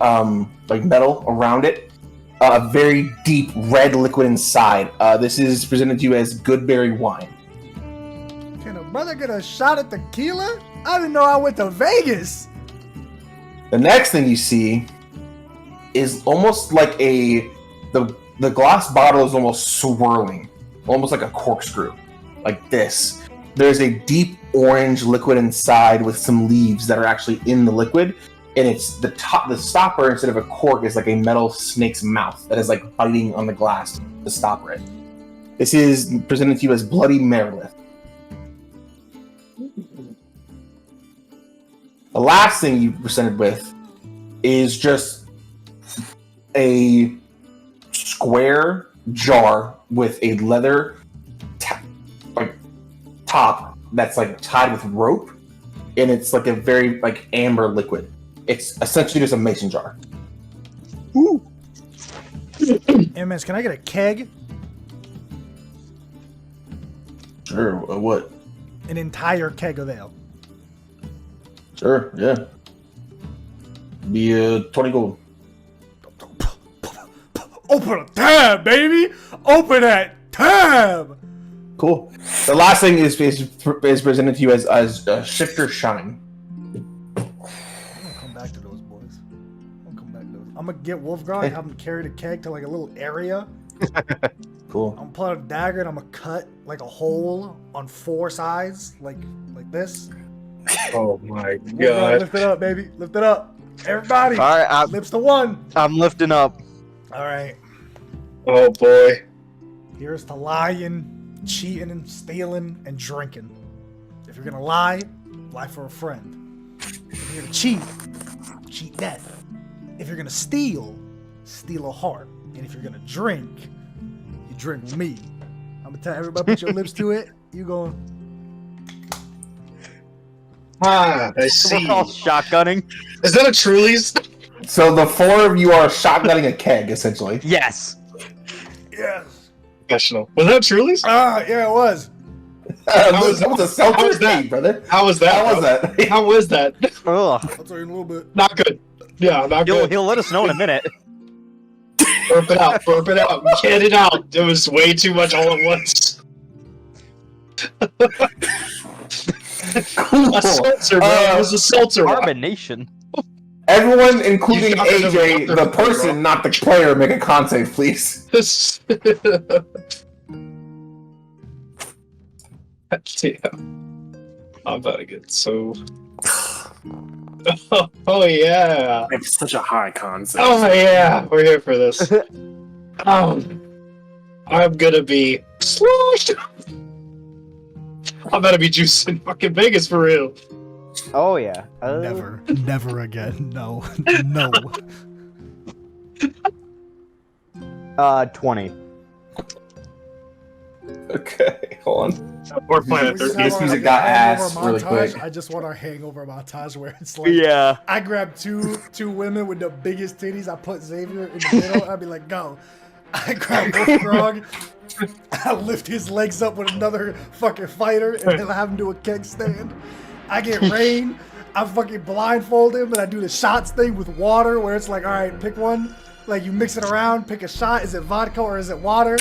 like metal around it. A very deep red liquid inside. This is presented to you as Goodberry wine. Can a brother get a shot at tequila? I didn't know I went to Vegas. The next thing you see is almost like the glass bottle is almost swirling, almost like a corkscrew, like this. There's a deep orange liquid inside with some leaves that are actually in the liquid, and it's the stopper instead of a cork is like a metal snake's mouth that is like biting on the glass to stopper it. This is presented to you as Bloody Meredith. The last thing you presented with is just a square jar with a leather top that's like tied with rope, and it's like a very like amber liquid. It's essentially just a mason jar. Ooh. Hey, man, can I get a keg? Sure. What? An entire keg of ale. Sure. Yeah. Be 20 gold. Open a tab, baby! Open that tab! Cool. The last thing is presented to you as Shifter Shine. I'm gonna come back to those boys. I'm gonna get Wolfgrog, have him carry the keg to like a little area. Cool. I'm gonna pull out a dagger and I'm gonna cut like a hole on 4 sides, like this. Oh my Wolfgrog, god. lift it up, baby. Lift it up. Everybody. All right, Lips to 1. I'm lifting up. All right. Oh boy. Here's to lying, cheating, and stealing, and drinking. If you're gonna lie for a friend. If you're gonna cheat death. If you're gonna steal a heart. And if you're gonna drink, you drink with me. I'm gonna tell everybody, put your lips to it. You going? Ah, I see. We're all shotgunning. Is that a Truly's? So the 4 of you are shotgunning a keg, essentially. Yes. Yes. Professional. Was that Truly's? Yeah, it was. That was a seltzer how was that? thing, brother. How was that? How was that? How was that? Ugh. I'll tell you in a little bit. Not good. Yeah, not good. He'll let us know in a minute. Burp it out. Burp it out. Get it out. It was way too much all at once. Cool. A seltzer, man. It was a seltzer. Carbonation. Everyone, including You shot it AJ, over the the person, not the player, make a con save, please. Damn. I'm about to get so. Oh yeah. I have such a high concept. Oh yeah. We're here for this. I'm gonna be sloshed. I'm about to be juicing fucking Vegas for real. Oh yeah. Never again. No. No. 20. Okay, hold on. We're playing at We just 13. have This our music got hangover ass really montage. quick. I just want our hangover montage where it's like Yeah. I grab two women with the biggest titties. I put Xavier in the middle. I'd be like, go. I grab Wolfgrog. I lift his legs up with another fucking fighter, and then I have him do a keg stand. I get Rain. I fucking blindfold him, and I do the shots thing with water, where it's like, all right, pick one. Like you mix it around, pick a shot. Is it vodka or is it water?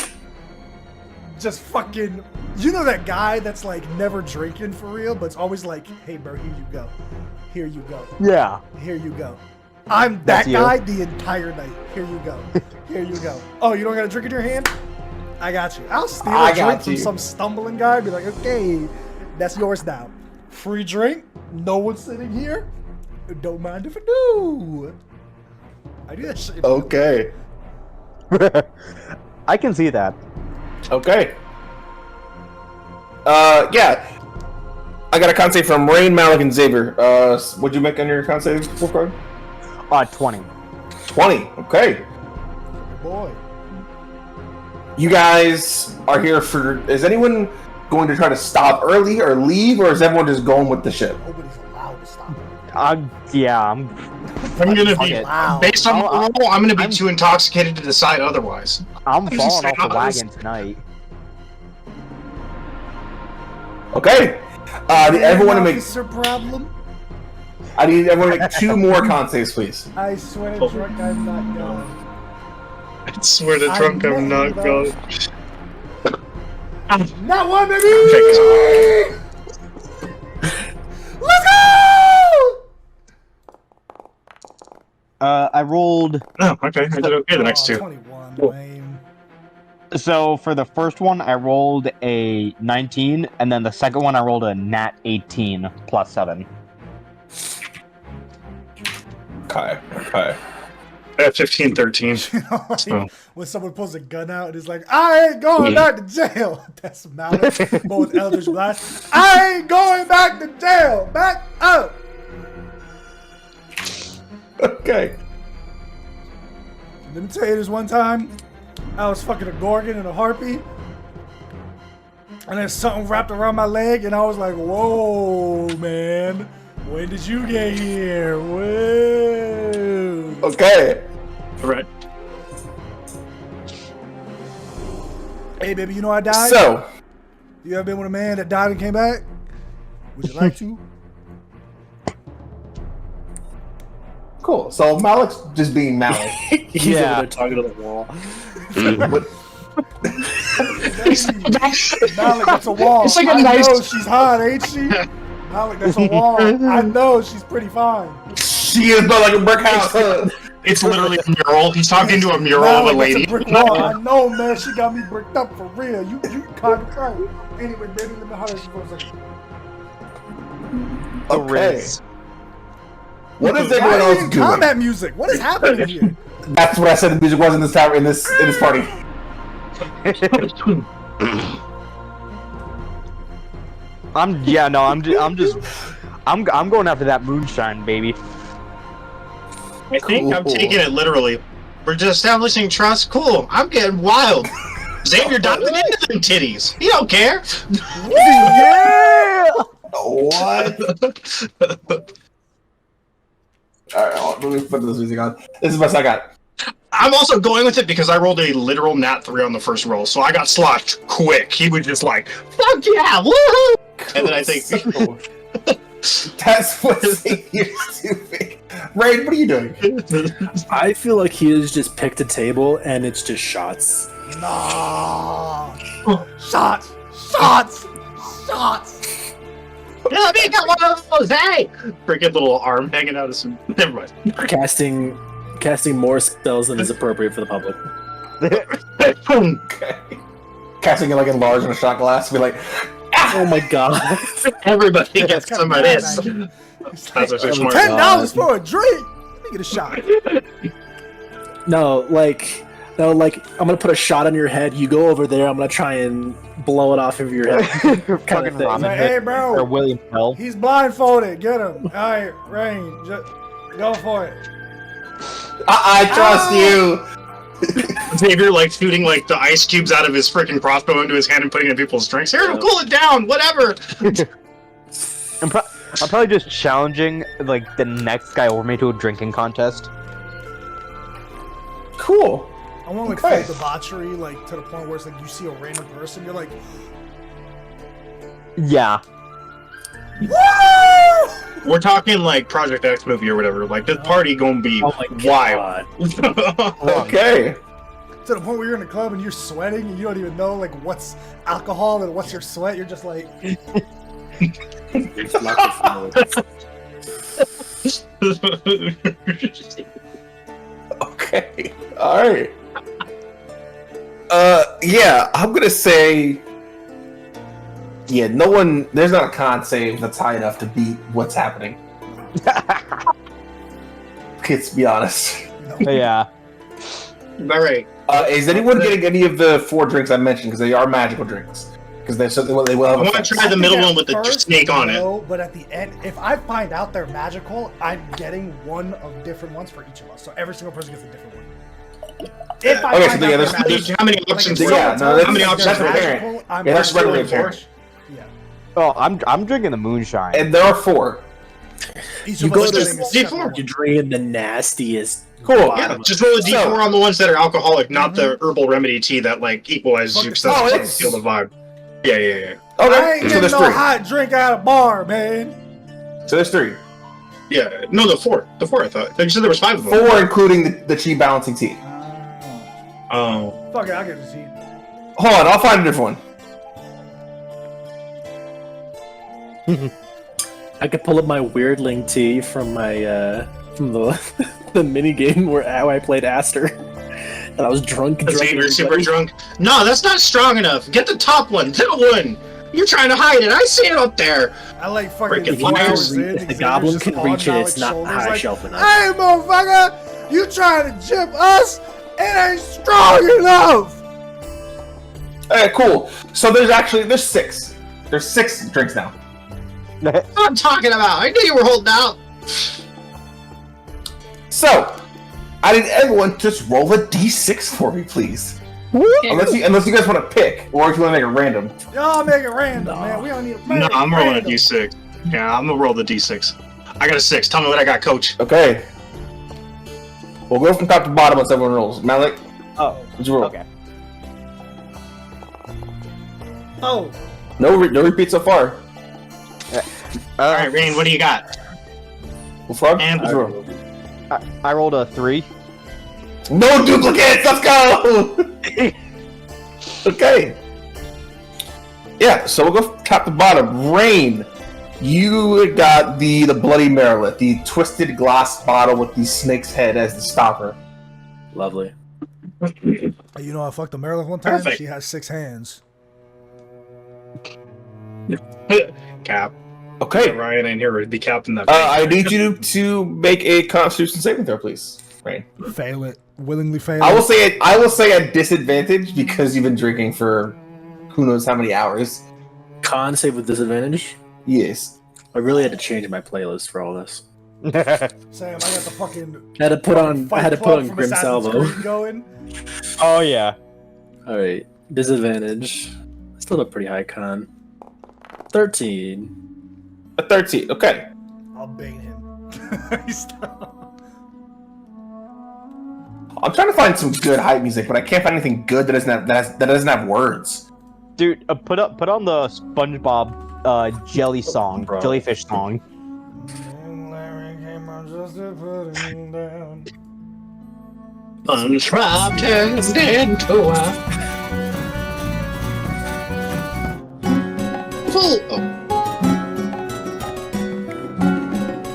Just fucking, you know that guy that's like never drinking for real, but it's always like, hey bro, here you go. Here you go. Yeah. Here you go. I'm that That's you. guy the entire night. Here you go. Here you go. Oh, you don't got a drink in your hand? I got you. I'll steal I a drink got from you. some stumbling guy and be like, okay, that's yours now. Free drink. No one's sitting here. Don't mind if I do. I do that shit. Okay. I can see that. Okay. Yeah. I got a con save from Rain, Malik, and Xavier. What'd you make on your con save, Wolfgang? 20. 20. Okay. Boy. You guys are here for. Is anyone going to try to stop early or leave, or is everyone just going with the ship? Nobody's allowed to stop. Yeah, I'm. I'm gonna Fuck be it. Wow. based on the I'll- rule. I'm gonna be I'm- too intoxicated to decide otherwise. I'm just falling saying, off the I was- wagon tonight. Okay. I need everyone to make. Officer problem. I need everyone to make 2 more con saves, please. I swear to drunk, I'm not going. I swear to I drunk, know I'm not you going. Not one, baby! Okay. Let's go! I rolled. Oh, okay. I did okay the next Oh, two. 21, Cool. lame. So for the first one, I rolled a 19, and then the second one, I rolled a nat 18 plus 7. Okay. Okay. I have 15, 13. You know, like, Oh. when someone pulls a gun out and is like, I ain't going back to jail. That's Malik, but with Eldritch Blast. I ain't going back to jail. Back up. Okay. Let me tell you this one time, I was fucking a Gorgon and a Harpy, and then something wrapped around my leg, and I was like, whoa, man. When did you get here? Whoa. Okay. Right. Hey, baby, you know I died? So, You ever been with a man that died and came back? Would you like to? cool. So Malik's just being Malik. He's Yeah. over there talking to the wall. What- Malik, that's a wall. It's like a I nice- know she's hot, ain't she? Malik, that's a wall. I know she's pretty fine. she is built like a brick house. It's literally a mural. He's talking to a mural Malik, of a that's lady. a brick wall. I know, man. She got me bricked up for real. You kind of right. Anyway, baby, let me holler at you for a second. Okay. What is Why everyone are else you in doing? combat music? What is happening here? That's what I said. The music was in this tower in this party. I'm going after that moonshine, baby. I think I'm Cool. taking it literally. We're just establishing trust. Cool. I'm getting wild. Xavier diving into them titties. He don't care. Yeah. What? Alright, let me put this music on. This is the best I got. I'm also going with it because I rolled a literal nat 3 on the first roll, so I got slotched quick. He was just like, fuck yeah, woohoo! And then I think, That's what Xavier's doing. Raid, what are you doing? I feel like he has just picked a table and it's just shots. Nah. Shots. Shots. Shots. let me get one of those, hey! Freaking little arm hanging out of some. Never mind. Casting more spells than is appropriate for the public. Okay. Casting it like in large in a shot glass, be like, Oh my god. Everybody gets Kinda some of bad, this. actually. It's That's like, a smart. $10 for a drink. Let me get a shot. No, I'm gonna put a shot on your head. You go over there. I'm gonna try and blow it off of your head. Fucking thing. Robin Like, Hood hey, or bro. William Tell. He's blindfolded. Get him. All right, Rain. Just go for it. I trust you. Xavier like shooting like the ice cubes out of his freaking crossbow into his hand and putting it in people's drinks. Here, cool it down, whatever. I'm probably just challenging like the next guy over me to a drinking contest. Cool. I want like Okay. full debauchery, like to the point where it's like you see a random person, you're like, Yeah. woo! We're talking like Project X movie or whatever. Like this party gonna be Oh my wild. god. Okay. To the point where you're in the club and you're sweating and you don't even know like what's alcohol and what's your sweat. You're just like, It's not the Okay. Alright. Yeah, I'm gonna say. Yeah, no one. There's not a con save that's high enough to beat what's happening. Let's be honest. Yeah. All right. Is anyone getting any of the 4 drinks I mentioned? Because they are magical drinks. Because they will I have. want to effects. try the middle one with the First, snake on it. no, but at the end, if I find out they're magical, I'm getting one of different ones for each of us. So every single person gets a different one. If I Okay, find so out yeah, they're there's- magical, How many like, options? if were yeah, there? someone no, tells that's- How many me options they're that's were there? magical, I'm Yeah, that's gonna regular go apparent. for- Yeah. Oh, I'm drinking the moonshine. And there are 4. Each You of go us to getting a separate D4. one. You're drinking the nastiest. Cool. Yeah, bottom. just roll a d4 So- on the ones that are alcoholic, not the herbal remedy tea that like equalizes you. Because Oh, that's it's- feel the vibe. Yeah. I ain't Okay, so getting there's no 3. hot drink at a bar, man. So there's 3. Yeah. No, the 4. The 4. I thought. You said there was 5 of them. 4 including the chi balancing tea. Oh. Fuck it, I'll get the seat. Hold on, I'll find a different one. I could pull up my weirdling tea from my from the the mini game where I played Aster, and I was drunk. Xavier super drunk. No, that's not strong enough. Get the top one. Middle one. You're trying to hide it. I see it up there. I like fucking Freaking 4 liars. hours in. If the Xavier's goblin just can on reach it, Malik's it's not shoulders high like, shelf enough. Hey, motherfucker! You trying to chip us? It ain't strong enough! Alright, cool. So there's 6. There's 6 drinks now. What I'm talking about. I knew you were holding out. So, I need everyone to just roll a d6 for me, please. Unless you guys want to pick, or if you want to make it random. Y'all make it random, man. We don't need a No, I'm rolling a d6. Yeah, I'm gonna roll the d6. I got a 6. Tell me what I got, coach. Okay. We'll go from top to bottom once everyone rolls. Malik, Oh, what'd you roll? okay. Oh, No repeat so far. All right, Rain, what do you got? Well, Frog, And- what'd you roll? I rolled a 3. No duplicates. Let's go. Okay. Yeah. So we'll go from top to bottom. Rain, you got the Bloody Marylet, the twisted glass bottle with the snake's head as the stopper. Lovely. you know I fucked a Maryland one time? Perfect. She has 6 hands. Cap. Okay. Ryan in here would be capping that. I need you to make a Constitution saving throw, please. Rain. Fail it. Willingly fail I will it. say at disadvantage because you've been drinking for who knows how many hours. Con save with disadvantage. Yes. I really had to change my playlist for all this. Sam, I got the fucking I had to put on. I Fight had to put Club on from Grim Assassin's Salvo. Creed going. Oh yeah. All right, disadvantage. Still a pretty high con. 13. A 13. Okay. I'll bait him. He's I'm trying to find some good hype music, but I can't find anything good that doesn't have words. Dude, put on the SpongeBob jelly song, Bro. jellyfish song. SpongeBob turns into a full. Oh,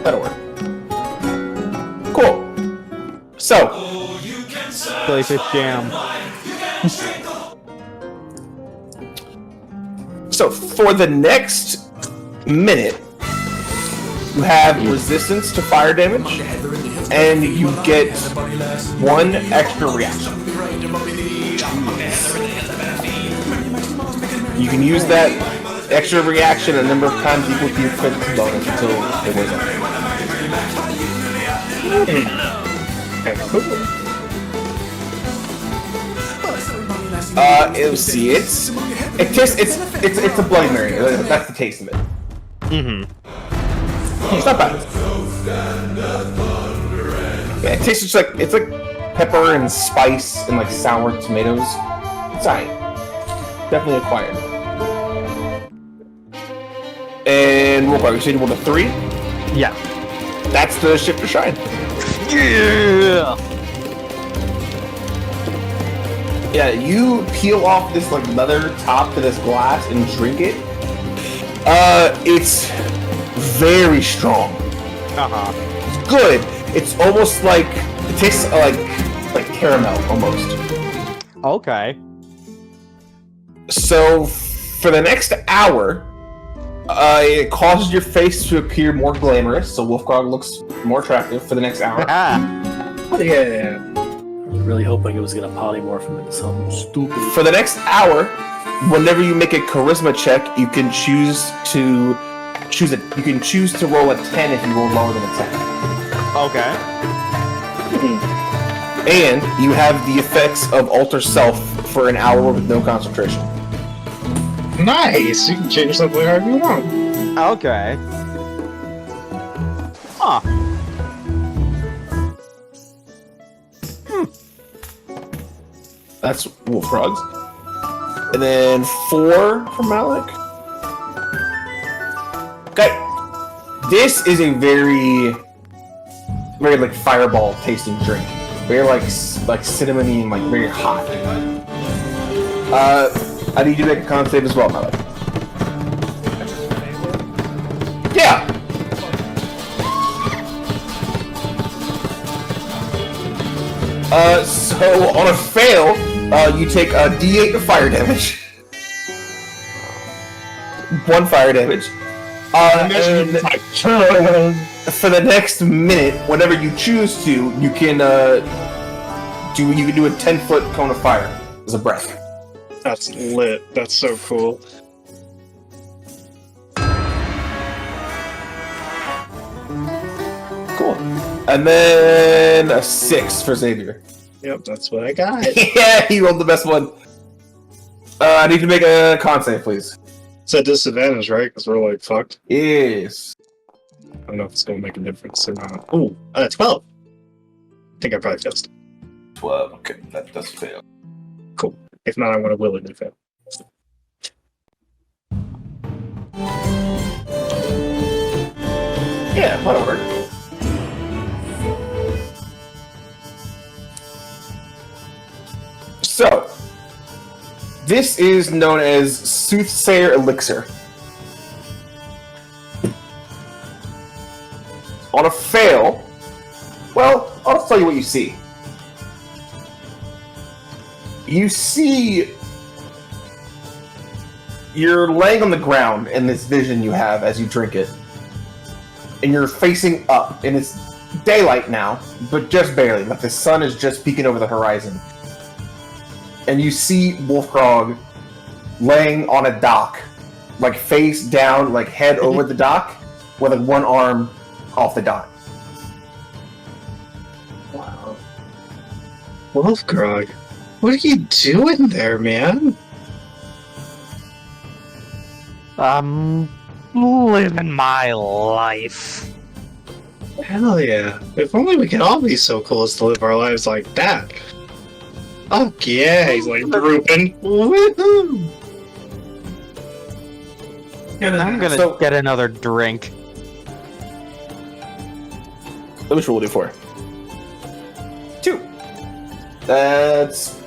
That'll work. Cool. So, Jellyfish jam. for the next minute, you have resistance to fire damage, and you get 1 extra reaction. You can use that extra reaction a number of times equal to your physical bonus until it wears off. Let's see, it's a Bloody Mary. That's the taste of it. Mm-hmm. It's not bad. Yeah, it tastes just like pepper and spice and like sour tomatoes. It's alright. Definitely acquired. And real quick, you said you rolled a 3? Yeah. That's the shift to shine. Yeah. Yeah, you peel off this like leather top to this glass and drink it. It's very strong. Uh-huh. It's good. It's almost like it tastes like caramel almost. Okay. So for the next hour, it causes your face to appear more glamorous, so Wolfgrog looks more attractive for the next hour. Yeah. I was really hoping it was gonna polymorph him into something stupid. For the next hour, whenever you make a charisma check, you can choose to You can choose to roll a 10 if you roll lower than a 10. Okay. And you have the effects of Alter Self for an hour with no concentration. Nice! You can change yourself wherever you want. Okay. Huh. That's Wolfrog's. And then 4 for Malik. Okay. This is a very like fireball tasting drink. Very like cinnamony and like very hot. I need you to make a con save as well, Malik. Yeah. So on a fail, you take a D8 of fire damage. 1 fire damage. And for the next minute, whenever you choose to, you can do a 10-foot cone of fire as a breath. That's lit. That's so cool. Cool. And then a 6 for Xavier. Yep, that's what I got. Yeah, he rolled the best one. I need to make a con save, please. It's a disadvantage, right? Because we're like fucked. Yes. I don't know if it's gonna make a difference or not. Ooh, 12. I think I probably failed. 12. Okay, that does fail. Cool. If not, I want to willingly fail. Yeah, that'll work. So, this is known as Soothsayer Elixir. On a fail, well, I'll just tell you what you see. You see you're laying on the ground in this vision you have as you drink it. And you're facing up, and it's daylight now, but just barely. Like the sun is just peeking over the horizon. And you see Wolfgrog laying on a dock, like face down, like head over the dock, with like one arm off the dock. Wow. Wolfgrog, what are you doing there, man? I'm living my life. Hell yeah. If only we could all be so cool as to live our lives like that. Oh yeah, he's like drooping. Woohoo! I'm gonna get another drink. Which roll do for? 2. That's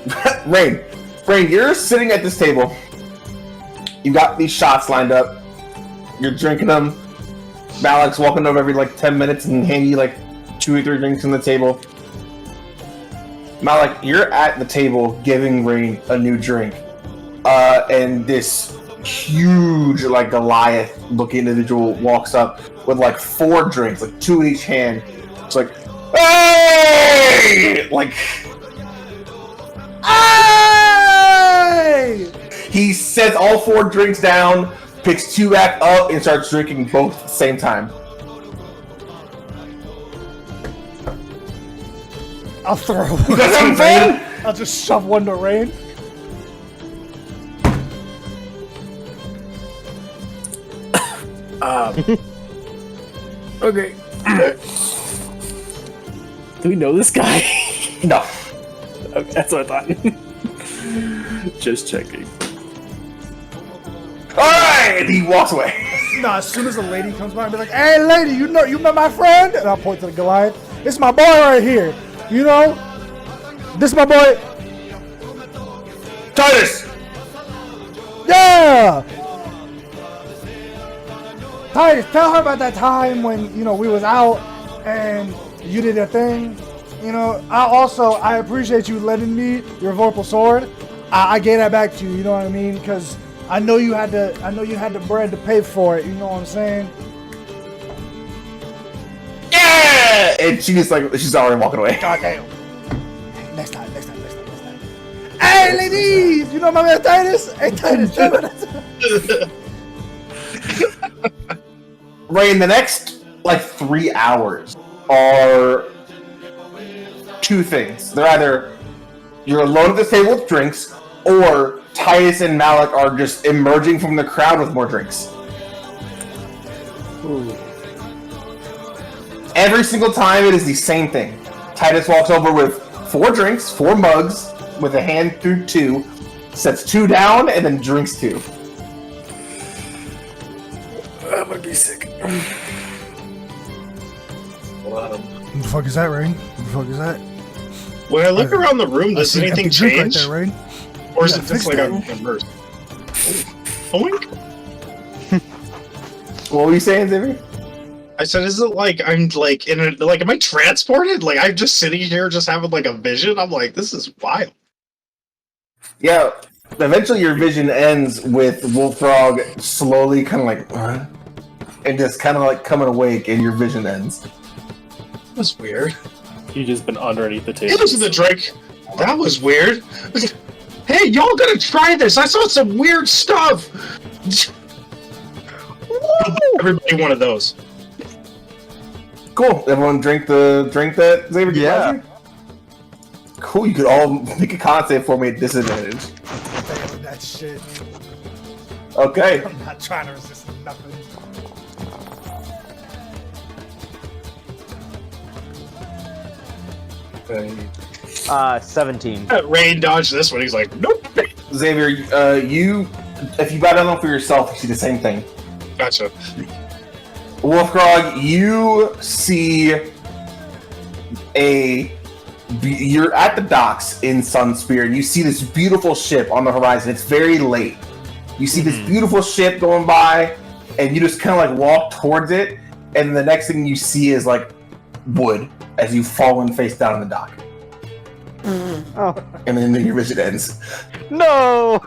Rain. Rain, you're sitting at this table. You got these shots lined up. You're drinking them. Malik's walking over every like 10 minutes and handing you like 2 or 3 drinks on the table. Malik, you're at the table giving Rain a new drink. And this huge, like Goliath-looking individual walks up with like 4 drinks, like 2 in each hand. It's like, hey! Like, hey! He sets all 4 drinks down, picks 2 back up, and starts drinking both at the same time. I'll throw You one. got something, Rain? I'll just shove one to Rain. Okay. Do we know this guy? No. Okay, that's what I thought. Just checking. Alright! And he walks away. No, as soon as a lady comes by and be like, "Hey, lady, you met my friend?" And I'll point to the Goliath. This is my boy right here. You know, this is my boy. Titus! Yeah. Titus, tell her about that time when we was out and you did a thing. I appreciate you lending me your Vorpal sword. I gave that back to you. You know what I mean? Because I know you had the bread to pay for it. You know what I'm saying? Yeah! And she's already walking away. God damn. Next time. Hey, ladies! You know my man Titus? Hey, Titus. Ray, in the next 3 hours are two things. They're either you're alone at the table with drinks, or Titus and Malik are just emerging from the crowd with more drinks. Ooh. Every single time it is the same thing. Titus walks over with 4 drinks, 4 mugs, with a hand through 2, sets 2 down, and then drinks 2. I'm gonna be sick. What the fuck is that, Ray? What the fuck is that? When I look around the room, does I see an anything empty drink change? Right there, Ray. Or is You it gotta just like fix I'm that. immersed? Oink. What were you saying, Xavier? I said, is it like I'm like in a am I transported? Like I'm just sitting here, just having like a vision. I'm like, this is wild. Yeah. Eventually, your vision ends with Wolfrog slowly kind of and just kind of coming awake, and your vision ends. That's weird. You just been underneath the table. Hey, listen to the drink. That was weird. Hey, y'all gotta try this. I saw some weird stuff. Everybody one of those. Cool. Everyone drink that Xavier gave Yeah. you? Cool. You could all make a con save for me at disadvantage. Damn, that shit. Okay. I'm not trying to resist nothing. Okay. 17. Rain dodged this one. He's like, nope. Xavier, if you bow down for yourself, you see the same thing. Gotcha. Wolfgrog, you see you're at the docks in Sunspear, and you see this beautiful ship on the horizon. It's very late. You see this beautiful ship going by, and you just kind of walk towards it, and the next thing you see is wood as you fall and face down in the dock. Oh. And then your vision ends. No!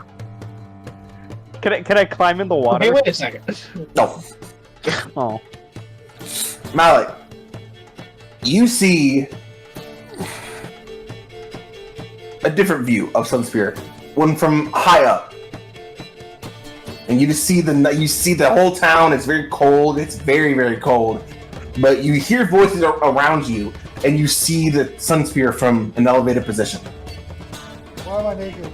Can I climb in the water? Hey, wait a second. No. Oh. Malik, you see a different view of Sunspear, one from high up, and you just see the whole town. It's very cold. It's very, very cold, but you hear voices around you, and you see the Sunspear from an elevated position. Why am I naked?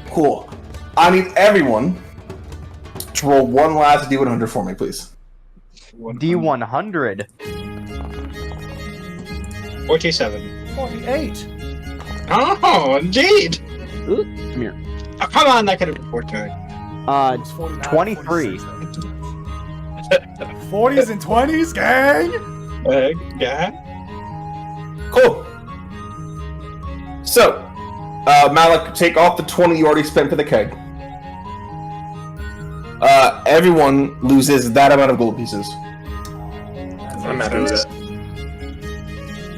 Cool. I need everyone to roll one last D100 for me, please. D100. 47. 48. Oh, indeed. Ooh, come here. Oh, come on, that could have been 49. It was 49, 23. 46. 40s and 20s, gang! Yeah. Cool. So, Malik, take off the 20 you already spent for the keg. Everyone loses that amount of gold pieces. I'm happy with it.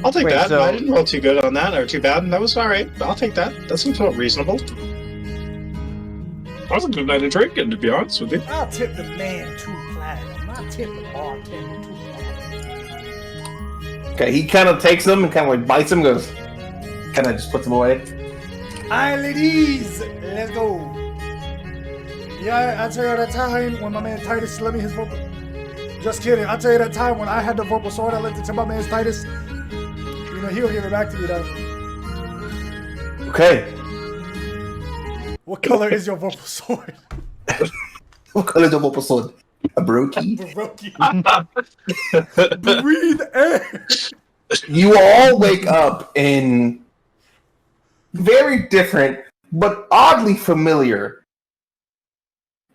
I'll take Wait, that. so- I didn't roll too good on that, or too bad. That was alright. I'll take that. That seems about reasonable. That was a good night of drinking, to be honest with you. I'll tip the man 2 platinum. I'll tip the bartender 2 platinum. Okay, he kind of takes them and kind of bites them, goes, kind of just puts them away. Alright, ladies, let's go. Yeah, I'll tell you that time when my man Titus lent me his vocal. Just kidding. I'll tell you that time when I had the vocal sword I lent it to my man Titus. You know, he'll give it back to me though. Okay. What color is your vocal sword? What color is the vocal sword? A brookie. Breathe air. You all wake up in very different, but oddly familiar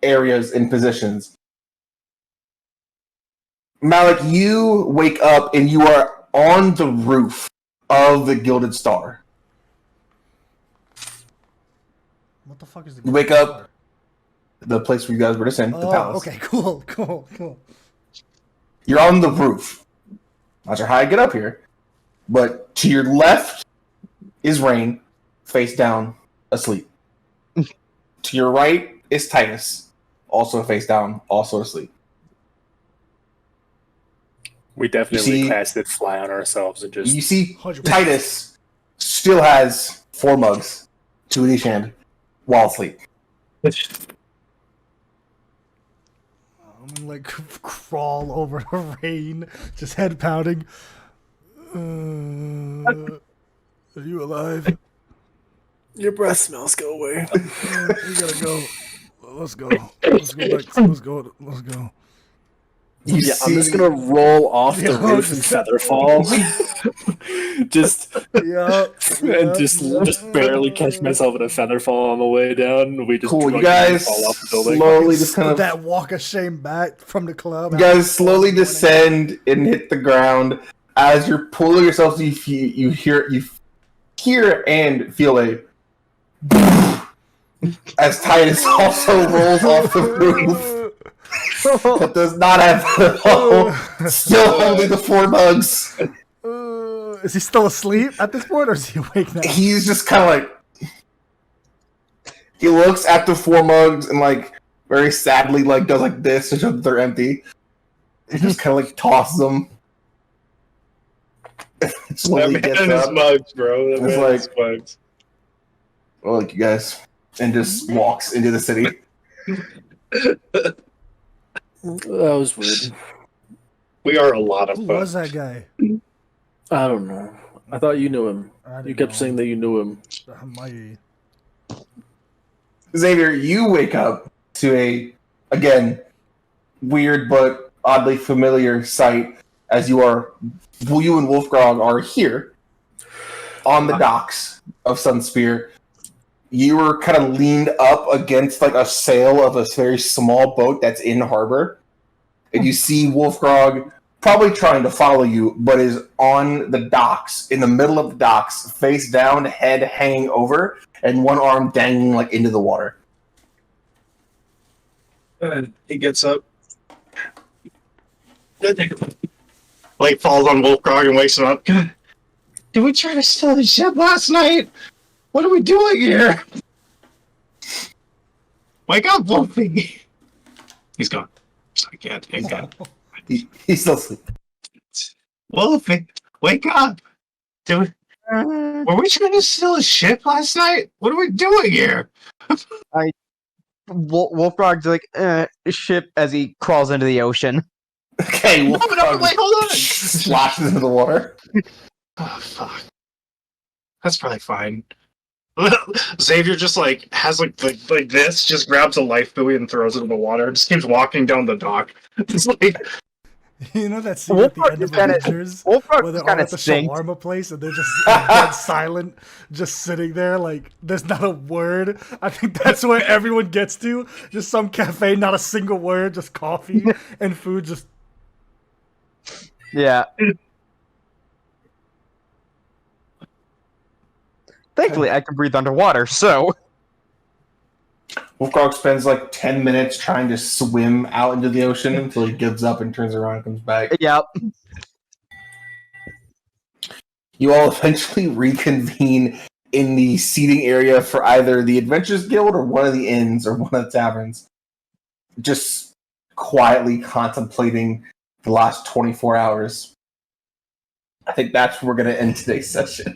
areas and positions. Malik, you wake up and you are on the roof of the Gilded Star. What the fuck is the You wake up, the place where you guys were just in, the Oh, palace. okay, cool. You're on the roof. Not sure how I get up here. But to your left is Rain, face down, asleep. To your right is Titus, also face down, also asleep. We definitely see- casted fly on ourselves and just You see 100%. Titus still has 4 mugs, 2 in each hand, while asleep. I'm gonna like crawl over the rain, just head pounding. Are you alive? your breath smells. Go away. We gotta go. Let's go. Let's go back. Let's go. Let's go. You Yeah, I'm just see- gonna roll off the Yeah, roof and feather fall. just Yeah. and just barely catch myself in a feather fall on the way down. We just Cool, you drunkenly guys fall off the building. slowly just kind of that walk of shame back from the club. You guys slowly descend and hit the ground. As you're pulling yourself, you hear and feel a as Titus also rolls off the roof, but does not have still holding the 4 mugs. Is he still asleep at this point, or is he awake now? He's just kind of like he looks at the 4 mugs and like very sadly like does like this to show that they're empty. He just kind of like tosses them. Slowly That gets man and his up. mugs, bro. That It's man and like- his mugs. Well, like you guys, and just walks into the city. That was weird. We are a lot of Who fun. was that guy? I don't know. I thought you knew him. I didn't You kept know. saying that you knew him. Mighty. Xavier, you wake up to a, again, weird but oddly familiar sight as you and Wolfgrog are here on the docks of Sunspear. You were kind of leaned up against like a sail of a very small boat that's in harbor. And you see Wolfgrog probably trying to follow you, but is on the docks, in the middle of the docks, face down, head hanging over, and one arm dangling like into the water. He gets up. Like falls on Wolfgrog and wakes him up. Did we try to steal the ship last night? What are we doing here? Wake up, Wolfie! He's gone. I can't. He's still asleep. Wolfie, wake up! Were we trying to steal a ship last night? What are we doing here? Wolfrog's like, ship as he crawls into the ocean. Okay, No, wait, hold on! splashes into the water. Oh, fuck. That's probably fine. Xavier just like has like this, just grabs a life buoy and throws it in the water. Just keeps walking down the dock. It's like You know that scene at the end of kinda- Avengers where Wolfrog they're all kind at of the stinks. shawarma place and they're just dead silent, just sitting there like there's not a word. I think that's where everyone gets to. Just some cafe, not a single word, just coffee and food. Just Yeah. Thankfully, I can breathe underwater, so. Wolfgrog spends like 10 minutes trying to swim out into the ocean until he gives up and turns around and comes back. Yeah. You all eventually reconvene in the seating area for either the Adventurers Guild or one of the inns or one of the taverns. Just quietly contemplating the last 24 hours. I think that's where we're going to end today's session.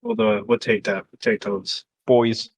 we'll take that. We'll take those. Boys.